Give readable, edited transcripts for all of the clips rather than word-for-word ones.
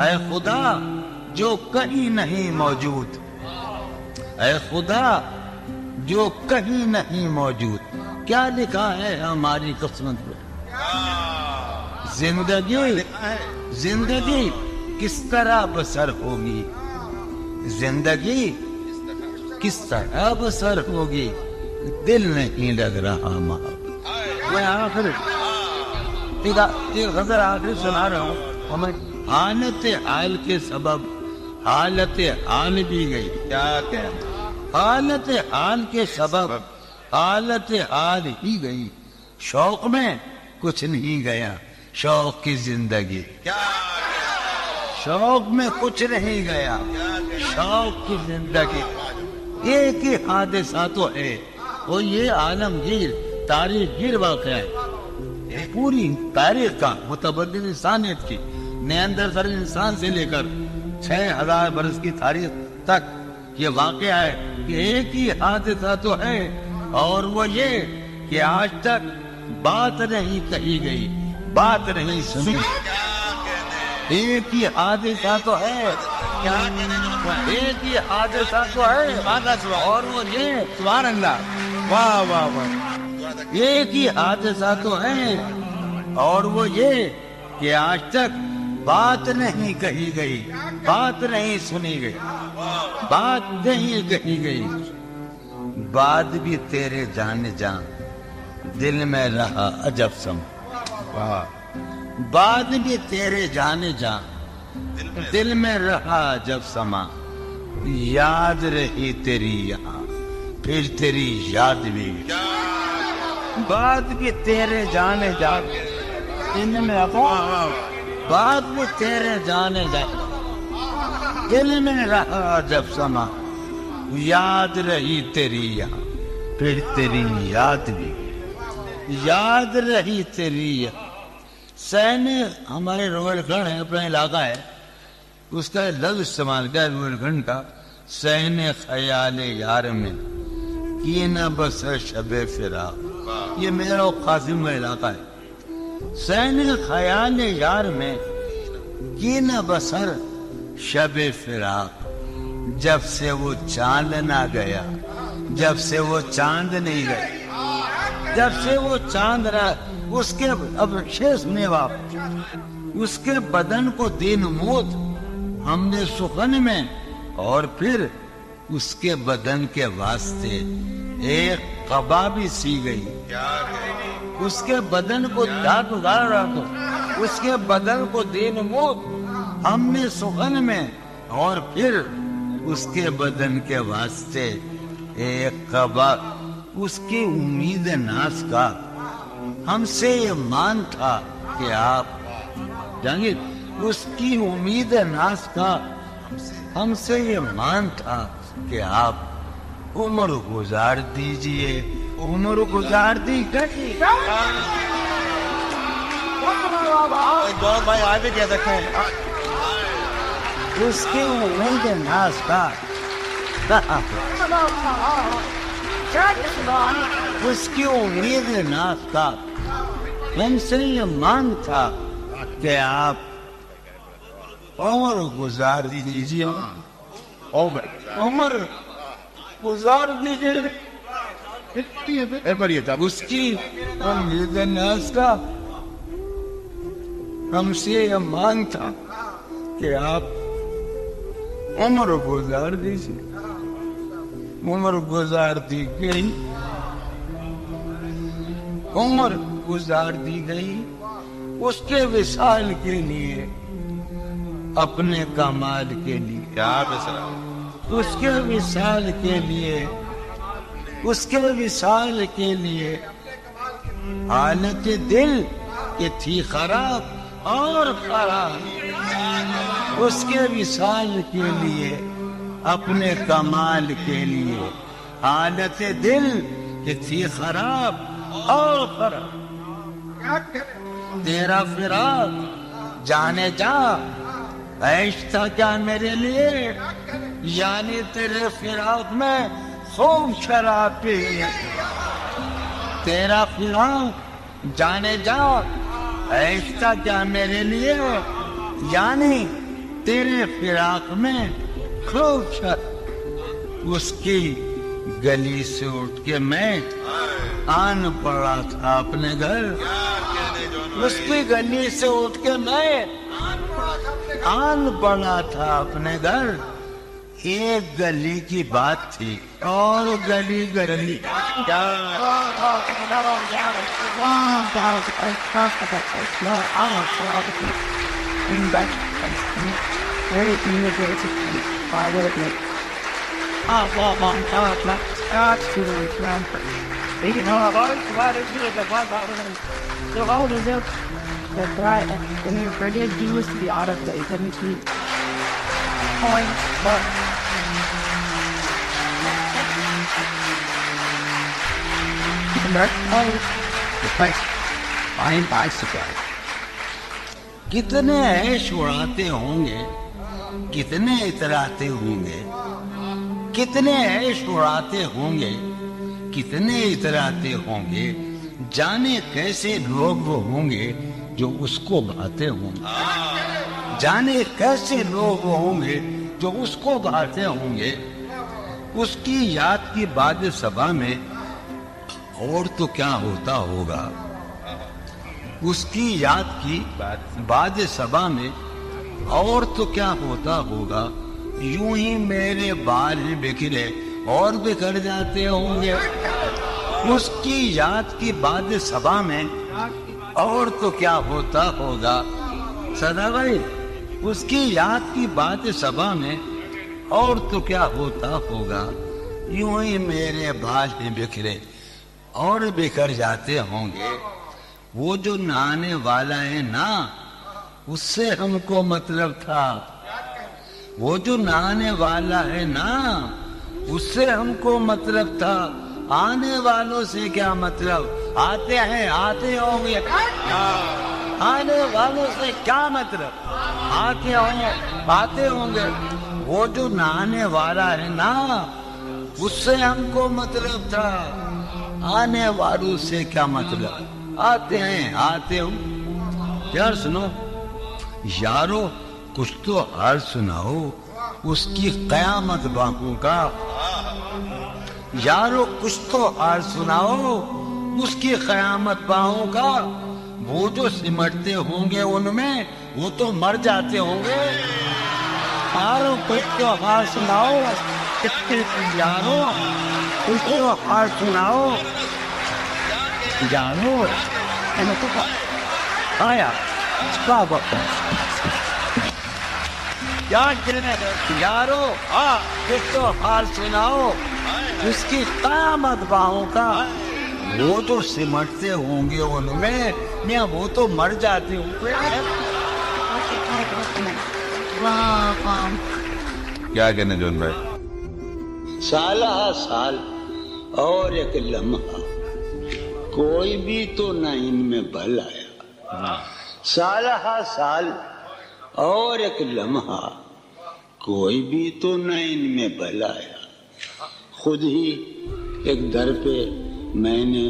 اے خدا جو کہیں نہیں موجود، اے خدا جو کہیں نہیں موجود، کیا لکھا ہے ہماری قسمت میں؟ زندگی کس طرح بسر ہوگی، زندگی کس طرح بسر ہوگی، دل نہیں لگ رہا ماں۔ میں ایک غزل آخری سنا رہا ہوں۔ ہمیں حالت حال کے سبب حالت حال بھی گئی، کیا کہ حالت حال کے سبب حالت حال ہی گئی، شوق میں کچھ نہیں گیا، شوق کی زندگی، شوق میں کچھ نہیں گیا، شوق کی زندگی۔ ایک ہی حادثہ تو ہے، وہ یہ عالمگیر تاریخ گیر واقعہ ہے، پوری تاریخ کا، متبدل انسانیت کی، نیاندرتال انسان سے لے کر 6000 برس کی تاریخ تک یہ واقعہ ہے کہ ایک ہی حادثہ تو ہے، اور وہ یہ کہ آج تک بات نہیں کہی گئی، بات نہیں سنی۔ ایک ہی حادثہ تو ہے، ایک ہی حادثہ تو ہے، اور وہ یہ سبحان اللہ، واہ واہ واہ، ایک ہی حادثہ تو ہے اور وہ یہ کہ آج تک بات نہیں کہی گئی، بات نہیں سنی گئی، بات نہیں کہی گئی۔ بات بھی تیرے جانے جان دل میں رہا عجب سم، بات بھی تیرے جانے جان دل میں رہا عجب سما، یاد رہی تیری یہاں پھر تیری یاد بھی، بات بھی تیرے جانے جان دل میں، بات بھی تیرے جانے جان دل میں رہا عجب سما، یاد رہی تیری یہاں پھر تیری یاد بھی، یاد رہی تیری یہاں۔ سین ہمارے روہیل گڑھ ہے، اپنا علاقہ ہے، اس کا لفظ استعمال کیا روہیل گڑھ کا، سین خیال یار میں کی نہ بسر شب فراق، یہ میرا قاسم کا علاقہ ہے۔ سین خیال یار میں کی نہ بسر شب فراق، جب سے وہ چاند نہ گیا، جب سے وہ چاند نہیں گیا، جب سے وہ چاند رہا، اس کے اب شعر سنے باپ، اس کے بدن کو دین موت ہم نے سخن میں، اور پھر اس کے بدن کے واسطے ایک قبا بھی سی گئی، اس کے بدن کو داد ادار رہا تو اس کے بدن کو دین موت ہم نے سخن میں، اور پھر اس کے بدن کے واسطے ایک قبا، اس کی امید ناز کا ہم سے یہ مان تھا کہ آپ جانگیر، اس کی امید ناز کا ہم سے یہ مان تھا کہ آپ عمر گزار دیجئے، عمر گزار دی گئی۔ بھائی آگے کیا دیکھیں، اس کی امید ناز کا، اس کی امید ناز کا ہم سے یہ مان تھا کہ آپ عمر گزار دیجیے، عمر گزار دیجیے، اس کی امید ناز کا ہم سے یہ مان تھا کہ آپ عمر گزار دیجیے، عمر گزار دی گئی، عمر گزار دی گئی اس کے وصال کے لیے، اپنے کمال کے لیے، اس کے وصال کے لیے، اس کے وصال کے لیے حالت دل یہ تھی خراب اور خراب، اس کے وصال کے لیے، اپنے کمال کے لیے حالت دل یہ تھی خراب اور خراب، تیرا فراق جانے جا عیش تھا کیا میرے لیے، یعنی تیرے فراق میں خوب شراب پی، تیرا فراق جانے جا عیش تھا کیا میرے لیے، یعنی تیرے فراق میں خوب شر اس کی گلی سے اٹھ کے میں آن پڑا تھا اپنے گھر اس کی گلی سے اٹھ کے میں آن پڑا تھا اپنے گھر ایک گلی کی بات تھی اور گلی گلی کیا کتنے عیش اڑاتے ہوں گے کتنے اتراتے ہوں گے کتنے عیش اڑاتے ہوں گے کتنے اتراتے ہوں گے جانے کیسے لوگ وہ ہوں گے جو اس کو بھاتے ہوں گے جانے کیسے لوگ وہ ہوں گے جو اس کو بھاتے ہوں گے اس کی یاد کی باد صبا میں اور تو کیا ہوتا ہوگا اس کی یاد کی باد صبا میں اور تو کیا ہوتا ہوگا یوں ہی میرے بال بکھرے اور بکھر جاتے ہوں گے اس کی یاد کی باد صبا میں اور تو کیا ہوتا ہوگا سدا بھائی اس کی یاد کی بات صبا میں اور تو کیا ہوتا ہوگا یوں ہی میرے بال بکھرے اور بکھر جاتے ہوں گے وہ جو نہانے والا ہے نا اس سے ہم کو مطلب تھا وہ جو نہانے والا ہے نا اس سے ہم کو مطلب تھا آنے والوں سے کیا مطلب آتے ہیں آتے ہوں گے آنے والوں سے کیا مطلب آتے ہوں گے وہ جو نہانے والا ہے نا اس سے ہم کو مطلب تھا آنے والوں سے کیا مطلب آتے ہیں آتے ہوں یار سنو یارو کچھ تو حال سناؤ اس کی قیامت باقوں کا یارو کچھ تو حال سناؤ اس کی قیامت باہوں کا وہ جو سمٹتے ہوں گے ان میں وہ تو مر جاتے ہوں گے یارو کچھ تو حال سناؤ یارو کچھ تو حال سناؤ یارو آیا یارو کچھ تو حال سناؤ اس کی قیامت باہوں کا وہ تو سمٹتے ہوں گے ان میں وہ تو مر جاتے ہوں گے کیا کہنے جون بھائی سالہ سال اور ایک لمحہ کوئی بھی تو نہ ان میں بل آیا سالہ سال اور ایک لمحہ کوئی بھی تو نہ ان میں بل آیا خود ہی ایک در پہ میں نے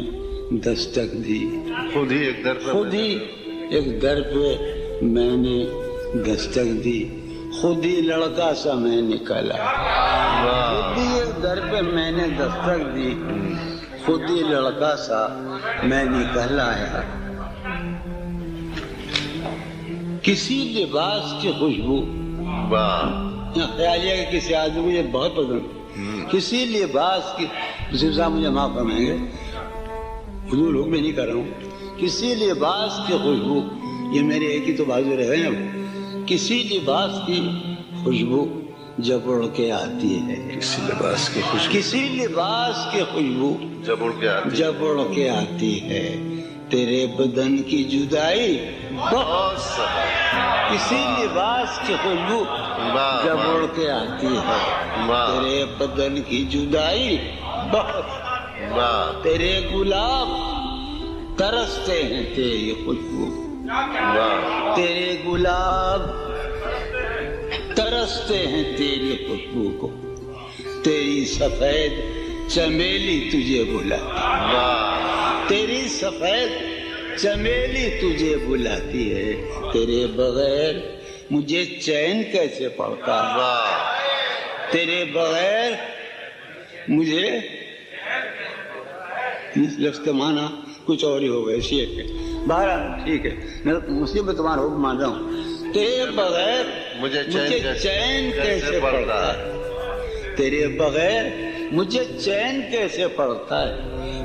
دستک دی خود ہی ایک در پہ میں نے دستک دی خود ہی لڑکا سا میں نکلا خود ہی ایک در پہ میں نے دستک دی خود ہی لڑکا سا میں نکل آیا کسی لباس کی خوشبو خیال ہے کہ کسی آدمی مجھے بہت پسند کسی لباس کی صاحب مجھے معاف فرمائیں گے حضور حکم نہیں کر رہا ہوں کسی لباس کی خوشبو یہ میرے ایک ہی تو بازو رہے ہیں کسی لباس کی خوشبو جب اڑ کے آتی ہے کسی لباس کی خوشبو کسی لباس کی خوشبو جب اڑ کے آتی ہے تیرے بدن کی جدائی کسی لباس کی خوشبو جب اڑ کے آتی ہے تیرے بدن کی جدائی تیرے گلاب ترستے ہیں تیری خوشبو تیرے گلاب ترستے ہیں تیری خوشبو کو تیری سفید چمیلی تجھے بلاتی تیری سفید چمیلی تجھے بلاتی ہے تیرے بغیر مجھے چین کیسے پڑتا ہے، تیرے بغیر مجھے، لفظ کا معنی کچھ اور ہی ہوگا اسی ایک بہرحال ٹھیک ہے، میں مسلم میں تمہارا حکم مان رہا ہوں، تیرے بغیر مجھے چین کیسے پڑتا ہے، تیرے بغیر مجھے چین کیسے پڑتا ہے،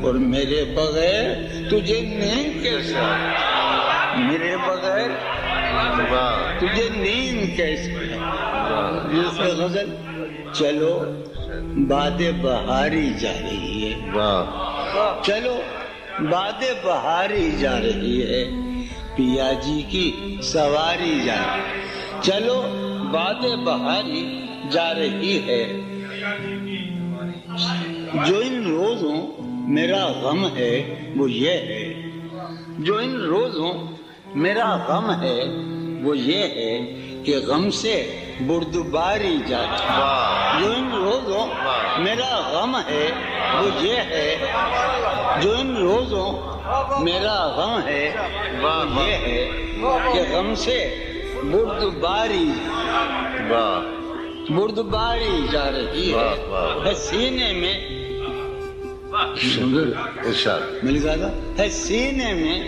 اور میرے بغیر تجھے نیند کیسے، میرے بغیر تجھے نیند کیسے، یہ غزل چلو باد بہاری جا رہی ہے، چلو باد بہاری جا رہی ہے، پیا جی کی سواری جا رہی ہے، چلو باد بہاری جا رہی ہے، جو ان روزوں میرا غم ہے وہ یہ ہے، جو ان روزوں میرا غم ہے وہ یہ ہے کہ غم سے بردباری جاتی، جو ان روزوں میرا غم ہے وہ یہ ہے، جو ان روزوں میرا غم ہے وہ یہ ہے کہ غم سے بردباری جا رہی ہے، سینے میں مل گیا تھا، ہے سینے میں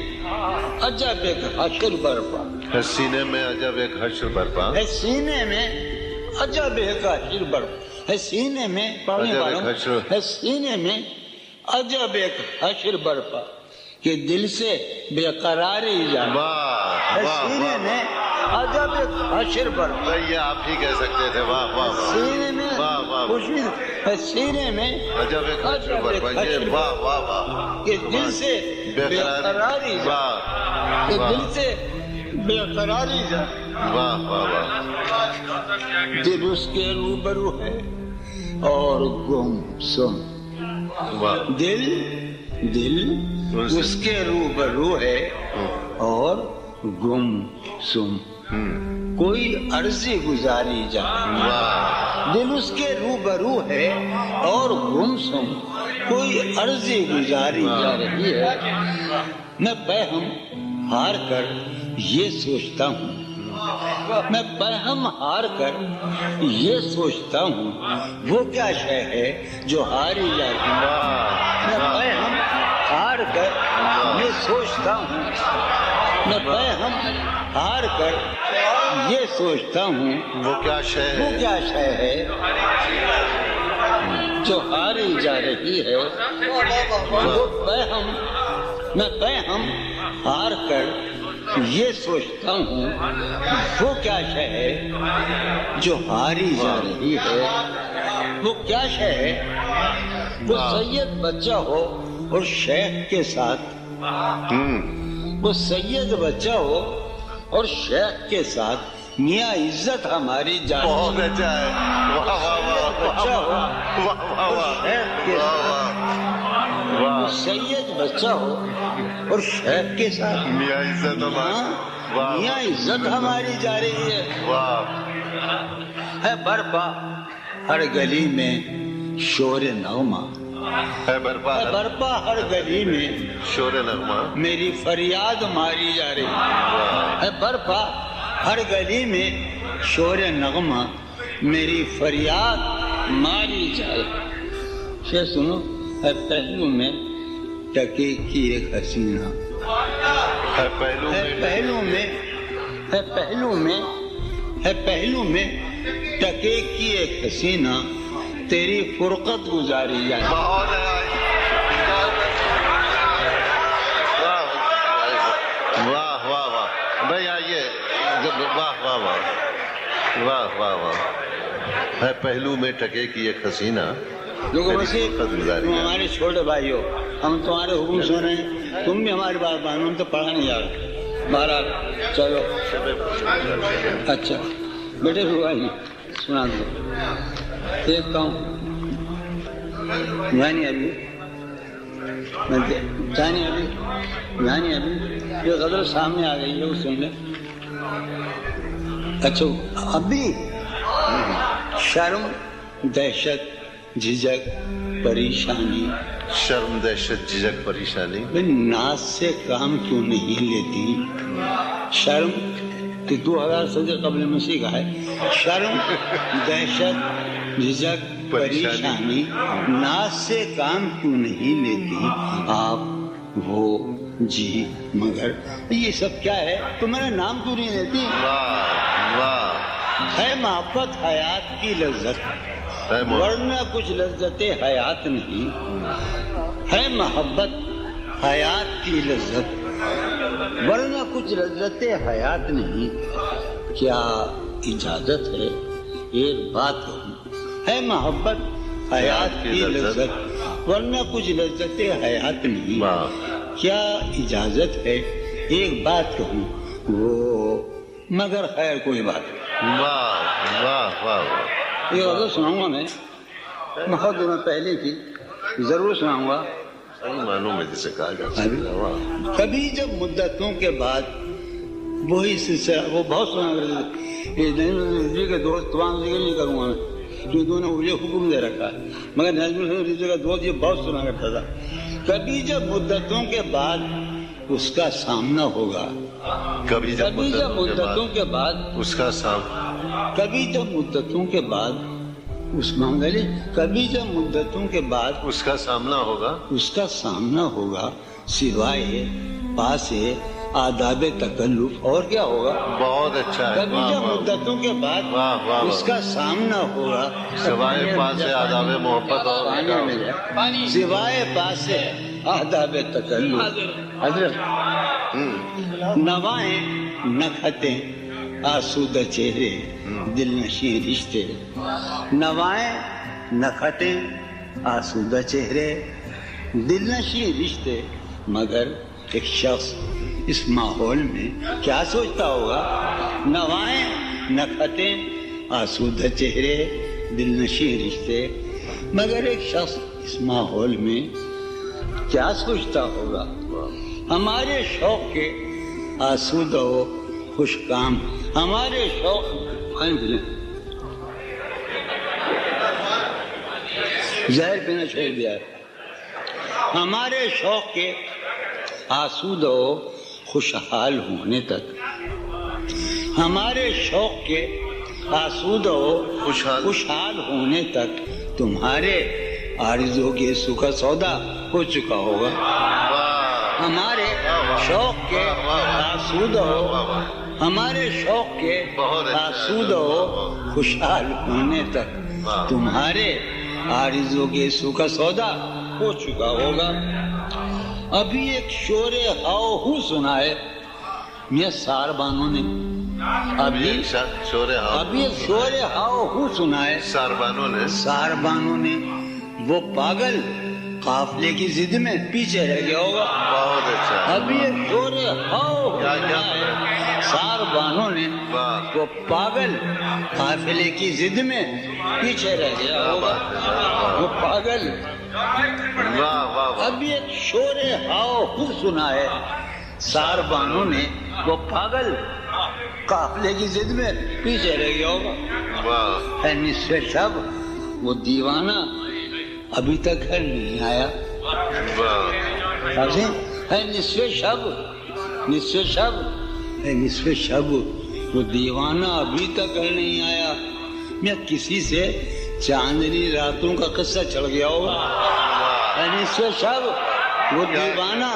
عجب ایک حشر برپا، ہے سینے میں عجب ایک حشر برپا، ہے سینے میں عجب ایک حشر برپا، ہے سینے میں پڑھنے والوں، ہے سینے میں عجب ایک حشر برپا کہ دل سے بے قراری جانا، ہے سینے میں عجب ایک حشر برپا، یہ آپ ہی کہہ سکتے تھے، واہ واہ سینے میں خوشی ہے، سینے میں عجب ایک حشر برپا، یہ واہ واہ واہ کہ دل سے بے قراری جانا، کہ دل سے بے قراری جانا، واہ واہ واہ، دل اس کے روبرو ہے اور گم سم، دل اس کے روبرو ہے اور گم سم، کوئی عرضی گزاری جائے، دل اس کے روبرو ہے اور گم سم، کوئی عرضی گزاری جا رہی ہے، میں پہم ہار کر یہ سوچتا ہوں، میں پہم ہار کر یہ سوچتا ہوں، وہ کیا شے ہے جو ہاری جاتی، میں پہم ہار کر یہ سوچتا ہوں، میں پہم ہار کر یہ سوچتا ہوں، وہ کیا شے ہے جو ہاری جا رہی ہے، میں پہم ہار کر یہ سوچتا ہوں، وہ کیا شے ہے جو ہاری جا رہی ہے، وہ کیا شے ہے، وہ سید بچہ ہو اور شیخ کے ساتھ، وہ سید بچہ ہو اور شیخ کے ساتھ، میاں عزت ہماری جان، بہت اچھا ہے، واہ واہ بچہ ہو واہ اور شیخ کے ساتھ، وہ سید بچہ ہو اور شیخ کے ساتھ، میاں عزت میاں عزت ہماری جا رہی ہے، ہے برپا ہر گلی میں شور نغمہ، ہے برپا ہر گلی میں شور نغمہ، میری فریاد ماری جا رہی ہے برپا ہر گلی میں شور نغمہ، میری فریاد ماری جا رہی ہے، سنو، ہے پہلو میں ٹکے کی ایک حسینہ، ہے پہلو میں ٹکے کی ایک حسینہ، تیری فرقت گزاری جائے، واہ واہ واہ بھائی آئیے، واہ واہ واہ واہ واہ واہ، ہے پہلو میں ٹکے کی ایک حسینہ، تم ہمارے چھوٹے بھائی ہو، ہم تمہارے حکم سن رہے ہیں، تم بھی ہماری بات مانو، ہم تو پڑھا نہیں جا رہے، بہرحال چلو اچھا بیٹے بھائی سنا دو دیکھتا ہوں، یہ غزل سامنے آ گئی ہے، وہ سن لیں، اچھا ابھی شرم دہشت جھجک پریشانی، شرم دہشت جھجک پریشانی، ناز سے کام کیوں نہیں لیتی، شرم کہ 2000 صدی قبل مسیح کا ہے، شرم، دہشت، جھجک، پریشانی، ناز سے کام کیوں نہیں لیتی آپ وہ جی مگر، یہ سب کیا ہے؟ تمہارا نام کیوں نہیں لیتی؟ ہے محبت حیات کی لذت ورنہ کچھ لذت حیات نہیں، ہے محبت حیات کی لذت ورنہ کچھ لذت حیات نہیں، کیا اجازت ہے ایک بات کہوں، ہے محبت حیات کی لذت ورنہ کچھ لذت حیات نہیں، کیا اجازت ہے ایک بات کہوں وہ مگر خیر کوئی بات۔ واہ واہ واہ، یہ غزل سناؤں گا میں بہت دنوں پہلے کی، ضرور سناؤں گا، صحیح معنوں میں جسے کہا جاتا ہے۔ کبھی جب مدتوں کے بعد وہی سلسلہ، وہ بہت سنا کرتے کے دوست تمام ذکر نہیں کروں گا میں، کیونکہ انہوں نے مجھے حکم دے رکھا ہے، مگر نظم الحسن کا دوست یہ بہت سنا کرتا تھا۔ کبھی جب مدتوں کے بعد اس کا سامنا ہوگا، کبھی جب مدتوں کے بعد اس کا سامنا، کبھی جب مدتوں کے بعد اس مانگلے، کبھی جب مدتوں کے بعد اس کا سامنا ہوگا، اس کا سامنا ہوگا سوائے پاس آداب تکلف، اور کیا ہوگا؟ بہت اچھا ہے۔ کبھی جب مدتوں کے بعد اس کا سامنا ہوگا سوائے پاس آداب محبت، سوائے پاس آداب تکلف، حضرت نوائیں نکھتیں آسودہ چہرے دل نشیں رشتے، نوائیں نکھتیں آسودہ چہرے دل نشیں رشتے، مگر ایک شخص اس ماحول میں کیا سوچتا ہوگا؟ نوائیں نکھتیں آسودہ چہرے دل نشیں رشتے، مگر ایک شخص اس ماحول میں کیا سوچتا ہوگا؟ ہمارے شوق کے آسودہ و خوش کام، ہمارے شوق زہر پینا چھوڑ دیا ہے، ہمارے شوق کے آسودہ و خوشحال ہونے تک، ہمارے شوق کے آسودہ و خوشحال ہونے تک تمہارے آرزو کے سکھ سودا ہو چکا ہوگا، ہمارے شوق کے آسودہ ہو، ہمارے شوق کے آسودہ ہو خوشحال ہونے تک تمہارے آرزو کے سکھ سودا ہو چکا ہوگا۔ ابھی ایک شور ہاؤ ہو سنا ہے میاں ساربانوں نے، ابھی ایک شور ہاؤ ہو سنا ہے ساربانوں نے، وہ پاگل قافلے کی ضد میں پیچھے رہ گیا ہوگا۔ بہت اچھا، ابھی ایک شور ہاؤ ہو سنا ہے ساربانوں نے، وہ پاگل قافلے کی ضد میں پیچھے رہ گیا ہوگا، وہ پاگل۔ ابھی ایک شور ہاؤ ہو سنا ہے ساربانوں نے، وہ پاگل قافلے کی ضد میں پیچھے رہ گیا ہوگا۔ ہے نصف شب وہ دیوانہ ابھی تک گھر نہیں آیا، ہے نصف شب، نصف شب، ہے نصف شب وہ دیوانہ ابھی تک گھر نہیں آیا، میں کسی سے چاندنی راتوں کا قصہ چڑھ گیا ہوگا، ہے نصف شب وہ دیوانہ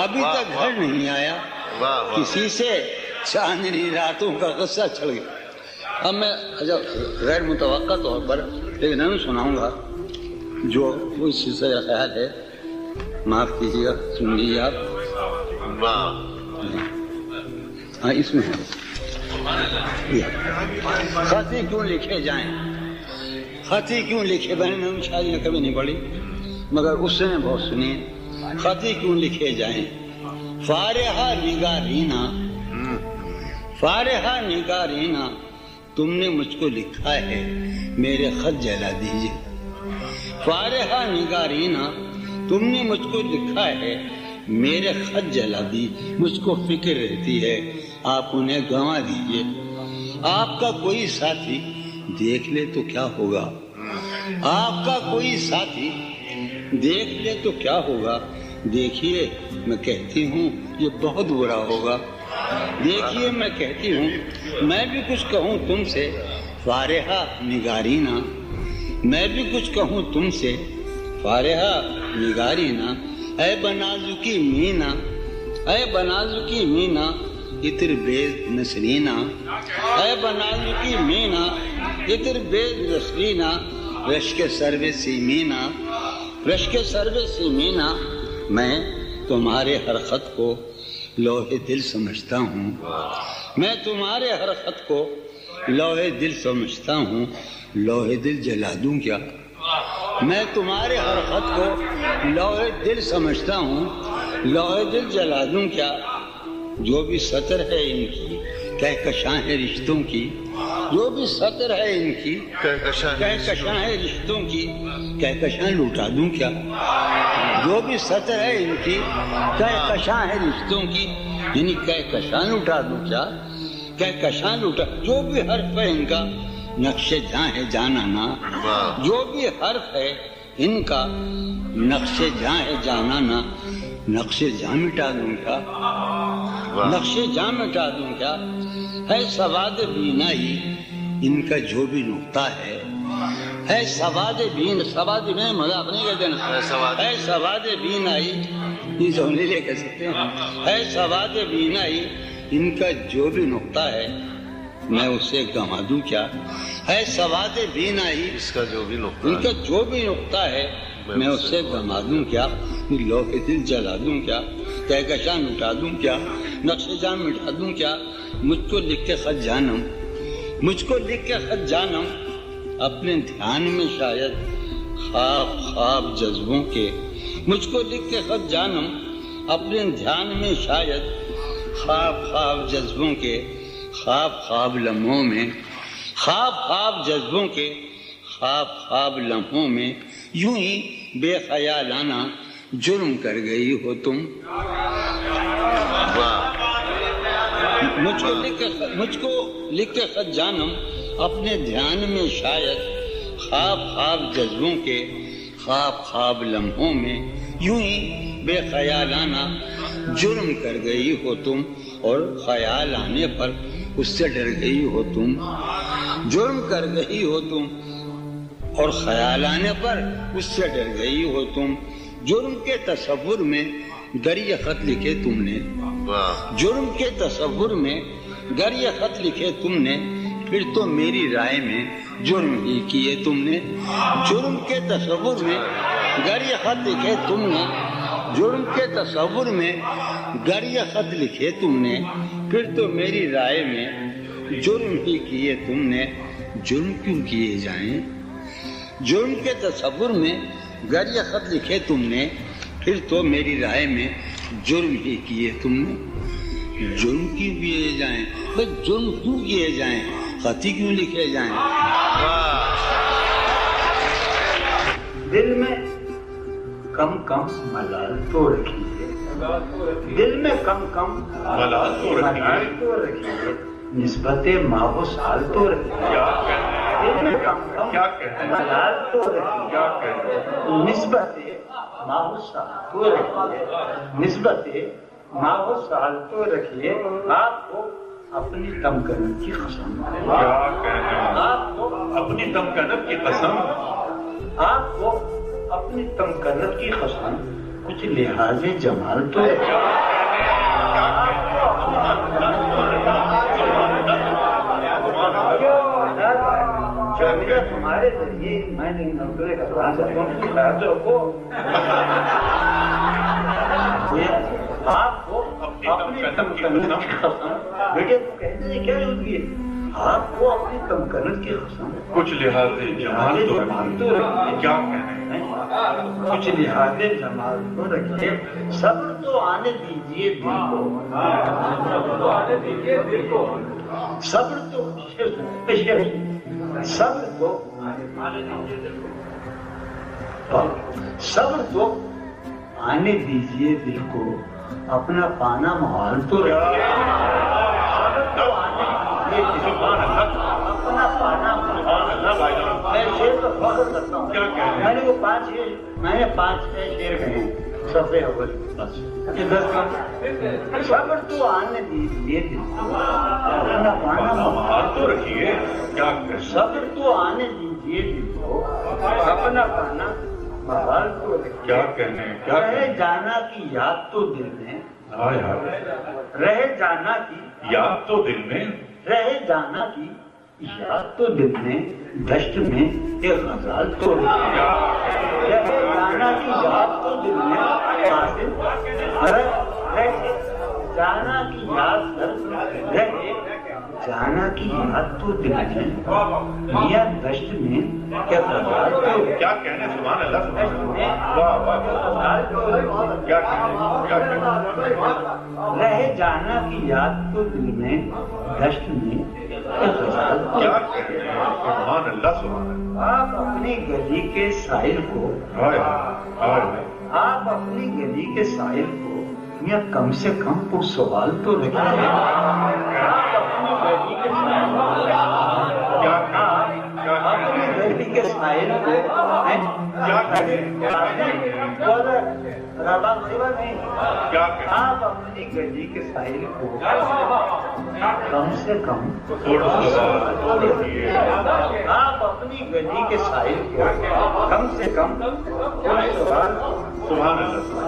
ابھی تک گھر نہیں آیا، کسی سے چاندنی راتوں کا قصہ چڑھ گیا۔ اب میں غیر متوقع طور پر ایک نظم سناؤں گا جو اس سلسلے کا خیال ہے، معاف کیجیے گا، سن لیجیے آپ۔ ہاں اس میں خطی کیوں لکھے جائیں، خطی کیوں لکھے، میں نے شاید کبھی نہیں پڑھی مگر اس سے میں بہت سنی ہے۔ خطی کیوں لکھے جائیں، فارحہ نگارینا، فارحہ نگارینا، تم نے مجھ کو لکھا ہے میرے خط جلا دیجیے، فارحہ نگارینا، تم نے مجھ کو لکھا ہے میرے خط جلا دی، مجھ کو فکر رہتی ہے آپ انہیں گنوا دیجیے، آپ کا کوئی ساتھی دیکھ لے تو کیا ہوگا، آپ کا کوئی ساتھی دیکھ لے تو کیا ہوگا، دیکھیے میں کہتی ہوں یہ بہت برا ہوگا، دیکھیے میں کہتی ہوں میں بھی کچھ کہوں تم سے فارحہ نگارینا، میں بھی کچھ کہوں تم سے فارحہ نگارینا، اے بنازکی مینا، اے بنازکی مینا اتر بیز نسرینا، اے بنازکی مینا اتر بیز نسرینا، رشک سرو سیمینا، رشک سرو سیمینا، میں تمہارے ہر خط کو لوح دل سمجھتا ہوں، میں تمہارے ہر خط کو لوح دل سمجھتا ہوں، لوح دل جلا دوں کیا، میں تمہارے ہر خط کو لوح دل سمجھتا ہوں، لوح دل جلا دوں کیا، جو بھی سطر ہے ان کی کہکشاں ہے رشتوں کی، جو بھی سطر ہے ان کی کہکشاں ہے رشتوں کی، کہکشاں لوٹا دوں کیا، جو بھی سطر ہے ان کی کہکشاں ہے رشتوں کی، یعنی کہکشاں لوٹا دوں کیا، کہکشاں لوٹا، جو بھی حرف ہے ان کا نقش جاں ہے جانانا، جو بھی حرف ہے ان کا نقش جاں ہے جانانا، نقش جاں مٹا دوں کیا، نقش جاں مٹا دوں کیا، ہے سواد بینائی ان کا جو بھی نقطہ ہے سواد بین، سواد میں مذاق نہیں کرتے نا، ہے سواد بینائی، یہ سونے لے کہہ سکتے ہیں، ہے سواد بینائی ان کا جو بھی نقطہ ہے میں اسے گنوا دوں کیا، ہے سواد بینائی اس کا جو بھی نقطہ ان کا جو بھی نقطہ ہے میں اسے گنوا دوں کیا، لوح دل جلا دوں کیا، کہکشاں مٹا دوں کیا، نقش جاں مٹا دوں کیا، مجھ کو لکھ کے خط جانم، مجھ کو لکھ کے خط جانم اپنے دھیان میں شاید خواب خواب جذبوں کے، مجھ کو لکھ کے خط جانم اپنے دھیان میں شاید خواب خواب جذبوں کے، خواب خواب لمحوں میں، خواب خواب جذبوں کے، خواب خواب لمحوں میں، یوں ہی بے خیالانہ جرم کر گئی ہو تم، مجھ کو لکھ کے خط جانم اپنے دھیان میں شاید خواب خواب جذبوں کے، خواب خواب لمحوں میں، یوں ہی بے خیالانہ جرم کر گئی ہو تم، اور خیال آنے پر اس سے ڈر گئی ہو تم، جرم کر گئی ہو تم اور خیال آنے پر اس سے ڈر گئی ہو تم، جرم کے تصور میں گر یہ خط لکھے تم نے، جرم کے تصور میں گر یہ خط لکھے تم نے، پھر تو میری رائے میں جرم ہی کیے تم نے، جرم کے تصور میں گر یہ خط لکھے تم نے، جرم کے تصور میں گر یہ خط لکھے تم نے، پھر تو میری رائے میں جرم ہی کیے تم نے، جرم کیوں کیے جائیں، جرم کے تصور میں گر یہ خط لکھے تم نے، پھر تو میری رائے میں جرم ہی کیے تم نے، جرم کیوں کیے جائیں، بھئی جرم کیوں کیے جائیں، خط ہی کیوں لکھے جائیں، دل میں کم کم ملال تو رکھیے، دل میں کم کم ملال تو رکھیے، نسبت ماہ و سال تو رکھیے، دل میں کم کم ملال تو رکھیے، نسبت ماہ و سال تو رکھیے، نسبت ماہ و سال تو رکھیے، آپ کو اپنی تمکنت کی قسم، آپ کو اپنی تمکنت کی قسم، آپ کو اپنی تمکنت کی قسم کچھ لحاظ جمال تو تمہارے ذریعے میں نے نوکری کروا سکتا ہوں، خیال تو رکھو، آپ کو اپنی تمکنت کی قسم، بیٹے کہنے سے کیا ہوتی ہے، آپ کو اپنی تمکنت کی قسم کچھ لحاظ جمال تو رکھیے، کیا کہنے ہیں، کچھ لحاظ جمال تو رکھیے، صبر تو آنے دیجیے دل کو، صبر تو آنے دیجیے دل کو، صبر تو صبر تو صبر تو آنے دیجیے دل کو، اپنا پانا محال تو رکھیے، صبر تو آنے دیجیے دل کو، اپنا پانا میں شیر تو فخر کرتا ہوں، میں نے 5 شیر کہے ہیں، صفحے اول صبر تو آنے دیجیے اپنا ہاتھ تو رکھیے کیا صبر تو آنے دیجیے اپنا پانا بحال تو کیا کہنے کیا رہ جانا کی یاد تو دل میں رہ جانا کی یاد تو دل میں رہ جانا کی یاد تو دل میں دشت میں ایک غزال تو رہ جانا کی یاد تو دل میں رہ جانا کی یاد رہ جانا کی یاد تو دل میں میاں دشت میں ایک غزال تو کیا کہنے سبحان اللہ سبحان اللہ واہ واہ کیا کہنے رہ جانا کی یاد تو دل میں دشت میں کیا کہنے سبحان اللہ سبحان اللہ آپ اپنی گلی کے ساحل کو آپ اپنی گلی کے ساحل کو یا کم سے کم کچھ سوال تو رکھیے آپ اپنی گلی کے ساحل کو آپ اپنی گلی کے ساحل کو کم سے کم آپ اپنی گلی کے ساحل کو کم سے کم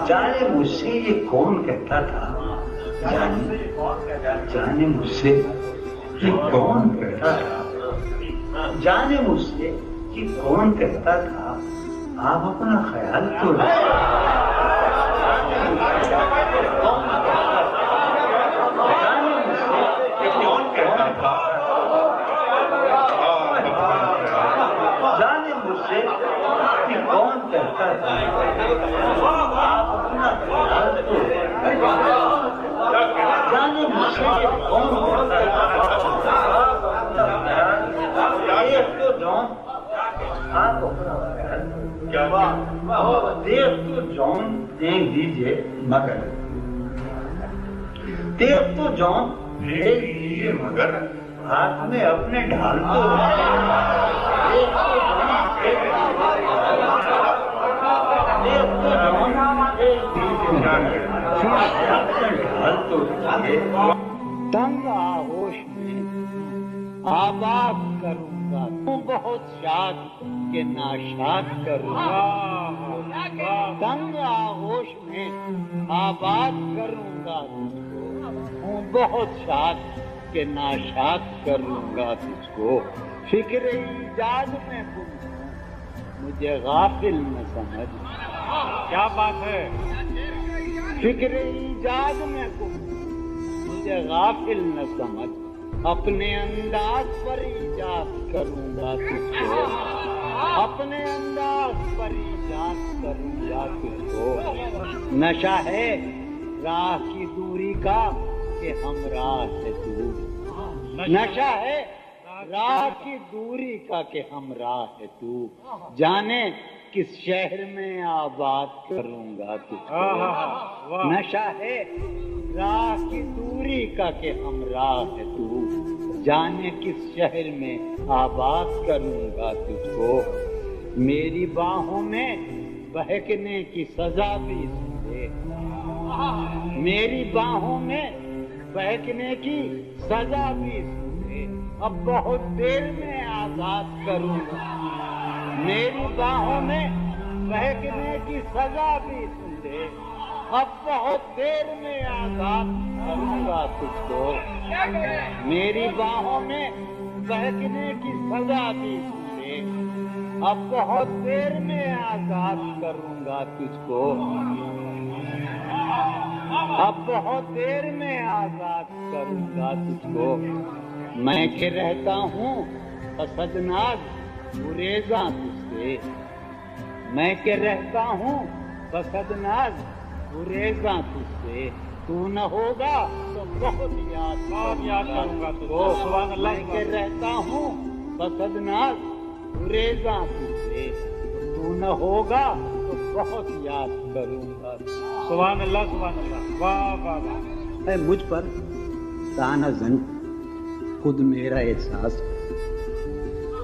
جانے مجھ سے یہ کون کہتا تھا جانے مجھ سے یہ کون کہتا تھا جانے مجھ سے کہ کون کہتا تھا آپ اپنا خیال تو جانے مجھ سے کہ کون کہتا تھا آپ اپنا خیال تو جانے مجھ سے کہ کون کہتا تھا آپ اپنا دیکھ تو جون دیکھ دیجیے مگر دیکھ تو جون دیکھ دیجیے مگر ہاتھ میں اپنے ڈھال تو دیکھ تو جون دیکھ جون دیکھ دیجیے اپنے ڈھال تو تنگ آغوش میں آباد کروں گا تو بہت شاد کے ناشاد کروں گا تنگ آغوش میں آباد کروں گا ہوں بہت شاد کے ناشاد کروں گا تجھ کو فکر ایجاد میں گم ہوں مجھے غافل نہ سمجھ کیا بات ہے فکر ایجاد میں گم ہوں مجھے غافل نہ سمجھ اپنے انداز پر ایجاد کروں گا تجھ کو اپنے انداز پر ایجاد کروں گا تجھ کو نشہ ہے راہ کی دوری کا کہ ہمراہ ہے تو نشہ ہے راہ کی دوری کا کہ ہمراہ ہے تو جانے کس شہر میں آباد کروں گا تجھ کو نشہ ہے راہ کی دوری کا کہ ہمراہ ہے تو جانے کس شہر میں آباد کروں گا تجھ کو میری باہوں میں بہکنے کی سزا بھی سن لے میری باہوں میں بہکنے کی سزا بھی سن لے اب بہت دیر میں آزاد کروں گا میری باہوں میں بہکنے کی سزا بھی سن لے اب بہت دیر میں آزاد کروں گا تجھ کو میری باہوں میں بہکنے کی سزا بھی سن لے اب بہت دیر میں آزاد کروں گا تجھ کو اب بہت دیر میں آزاد کروں گا تجھ کو میں کہ رہتا ہوں حسدناک گریزاں تجھ سے میں کہ رہتا ہوں حسدناک گریزاں تجھ سے تو نہ ہوگا تو بہت یاد کروں گا تجھ کو میں کہ رہتا ہوں حسدناک گریزاں تجھ سے تو نہ ہوگا تو بہت یاد کروں گا سبحان اللہ واہ واہ واہ مجھ پر تانا زن خود میرا احساس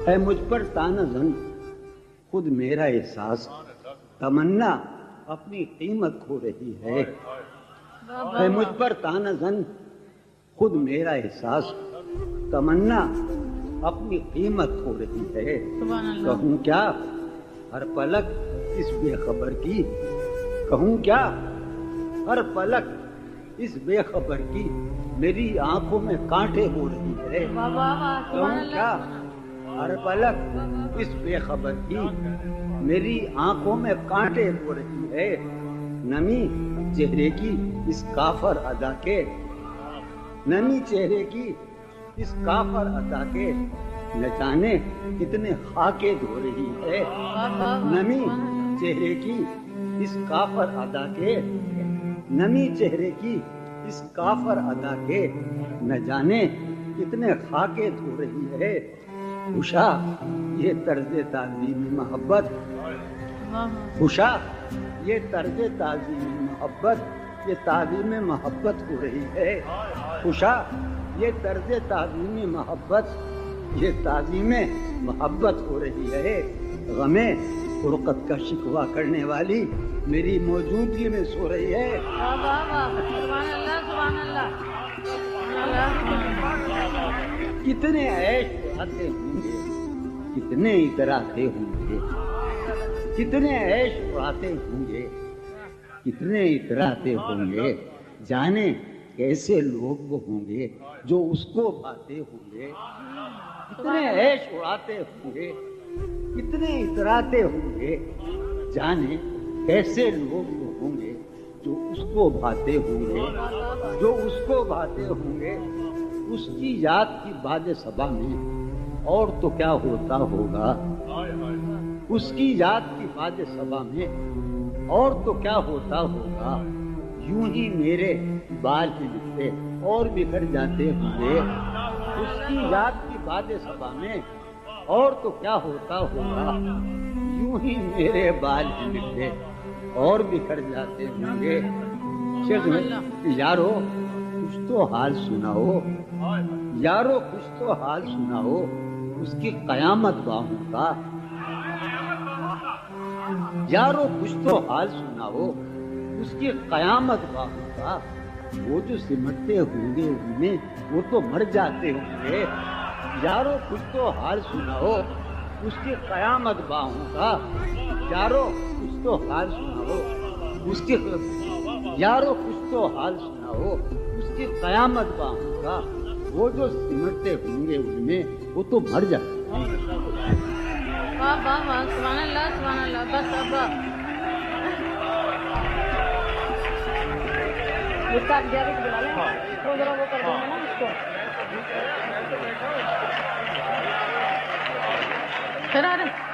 ہے مجھ پر تانا زن خود میرا احساس تمنا اپنی قیمت کھو رہی ہے مجھ پر تانا زن خود میرا احساس تمنا اپنی قیمت کھو رہی ہے کہوں کیا ہر پلک اس بے خبر کی کہوں کیا ہر پلک اس بے خبر کی میری آنکھوں میں کانٹے ہو رہی ہے کہوں کیا ہر پلک اس بے خبر کی میری آنکھوں میں کانٹے ہو رہی ہے نمی چہرے کی اس کافر ادا کے نمی چہرے کی اس کافر ادا کے نہ جانے کتنے خاکے دھو رہی ہے نمی چہرے کی اس کافر ادا کے نمی چہرے کی اس کافر ادا کے نہ جانے کتنے خاکے دھو رہی ہے خوشا یہ طرز تعظیم محبت خوشا یہ طرز تعظیم محبت یہ تعظیم محبت ہو رہی ہے خوشا یہ طرز تعظیم محبت یہ تعظیم محبت ہو رہی ہے غم فرقت کا شکوہ کرنے والی میری موجودگی میں سو رہی ہے کتنے عیش اڑاتے ہوں گے کتنے اتراتے ہوں گے کتنے عیش اڑاتے ہوں گے کتنے اتراتے ہوں گے جانے کیسے لوگ وہ ہوں گے جو اس کو بھاتے ہوں گے کتنے عیش اڑاتے ہوں گے کتنے اتراتے ہوں گے جانے کیسے لوگ وہ ہوں گے جو اس کو بھاتے ہوں گے جو اس کو بھاتے ہوں گے اس کی یاد کی باد صبا میں اور تو کیا ہوتا ہوگا اس کی یاد کی باد صبا میں اور تو کیا ہوتا ہوگا یوں ہی میرے بال ہی بکھرے اور بکھر جاتے ہوں گے اس کی یاد کی باد صبا میں اور تو کیا ہوتا ہوگا یوں ہی میرے بال ہی بکھرے اور بکھر جاتے ہوں گے یارو کچھ تو حال سناؤ یارو کچھ تو حال سناؤ اس کی قیامت باہوں کا یارو کچھ تو حال سناؤ اس کی قیامت باہوں کا وہ جو سمٹتے ہوں گے ان میں وہ تو مر جاتے ہوں گے یارو کچھ تو حال سناؤ اس کی قیامت باہوں کا یارو کچھ تو حال سناؤ اس کی یارو کچھ تو حال سناؤ اس کی قیامت باہوں کا وہ جو سمٹتے ہوں گے ان میں وہ تو مر جاتے ہیں سبحان اللہ بس اب بلا لیں وہ ذرا وہ کر دیں گے نا اس کو پھر آ رہے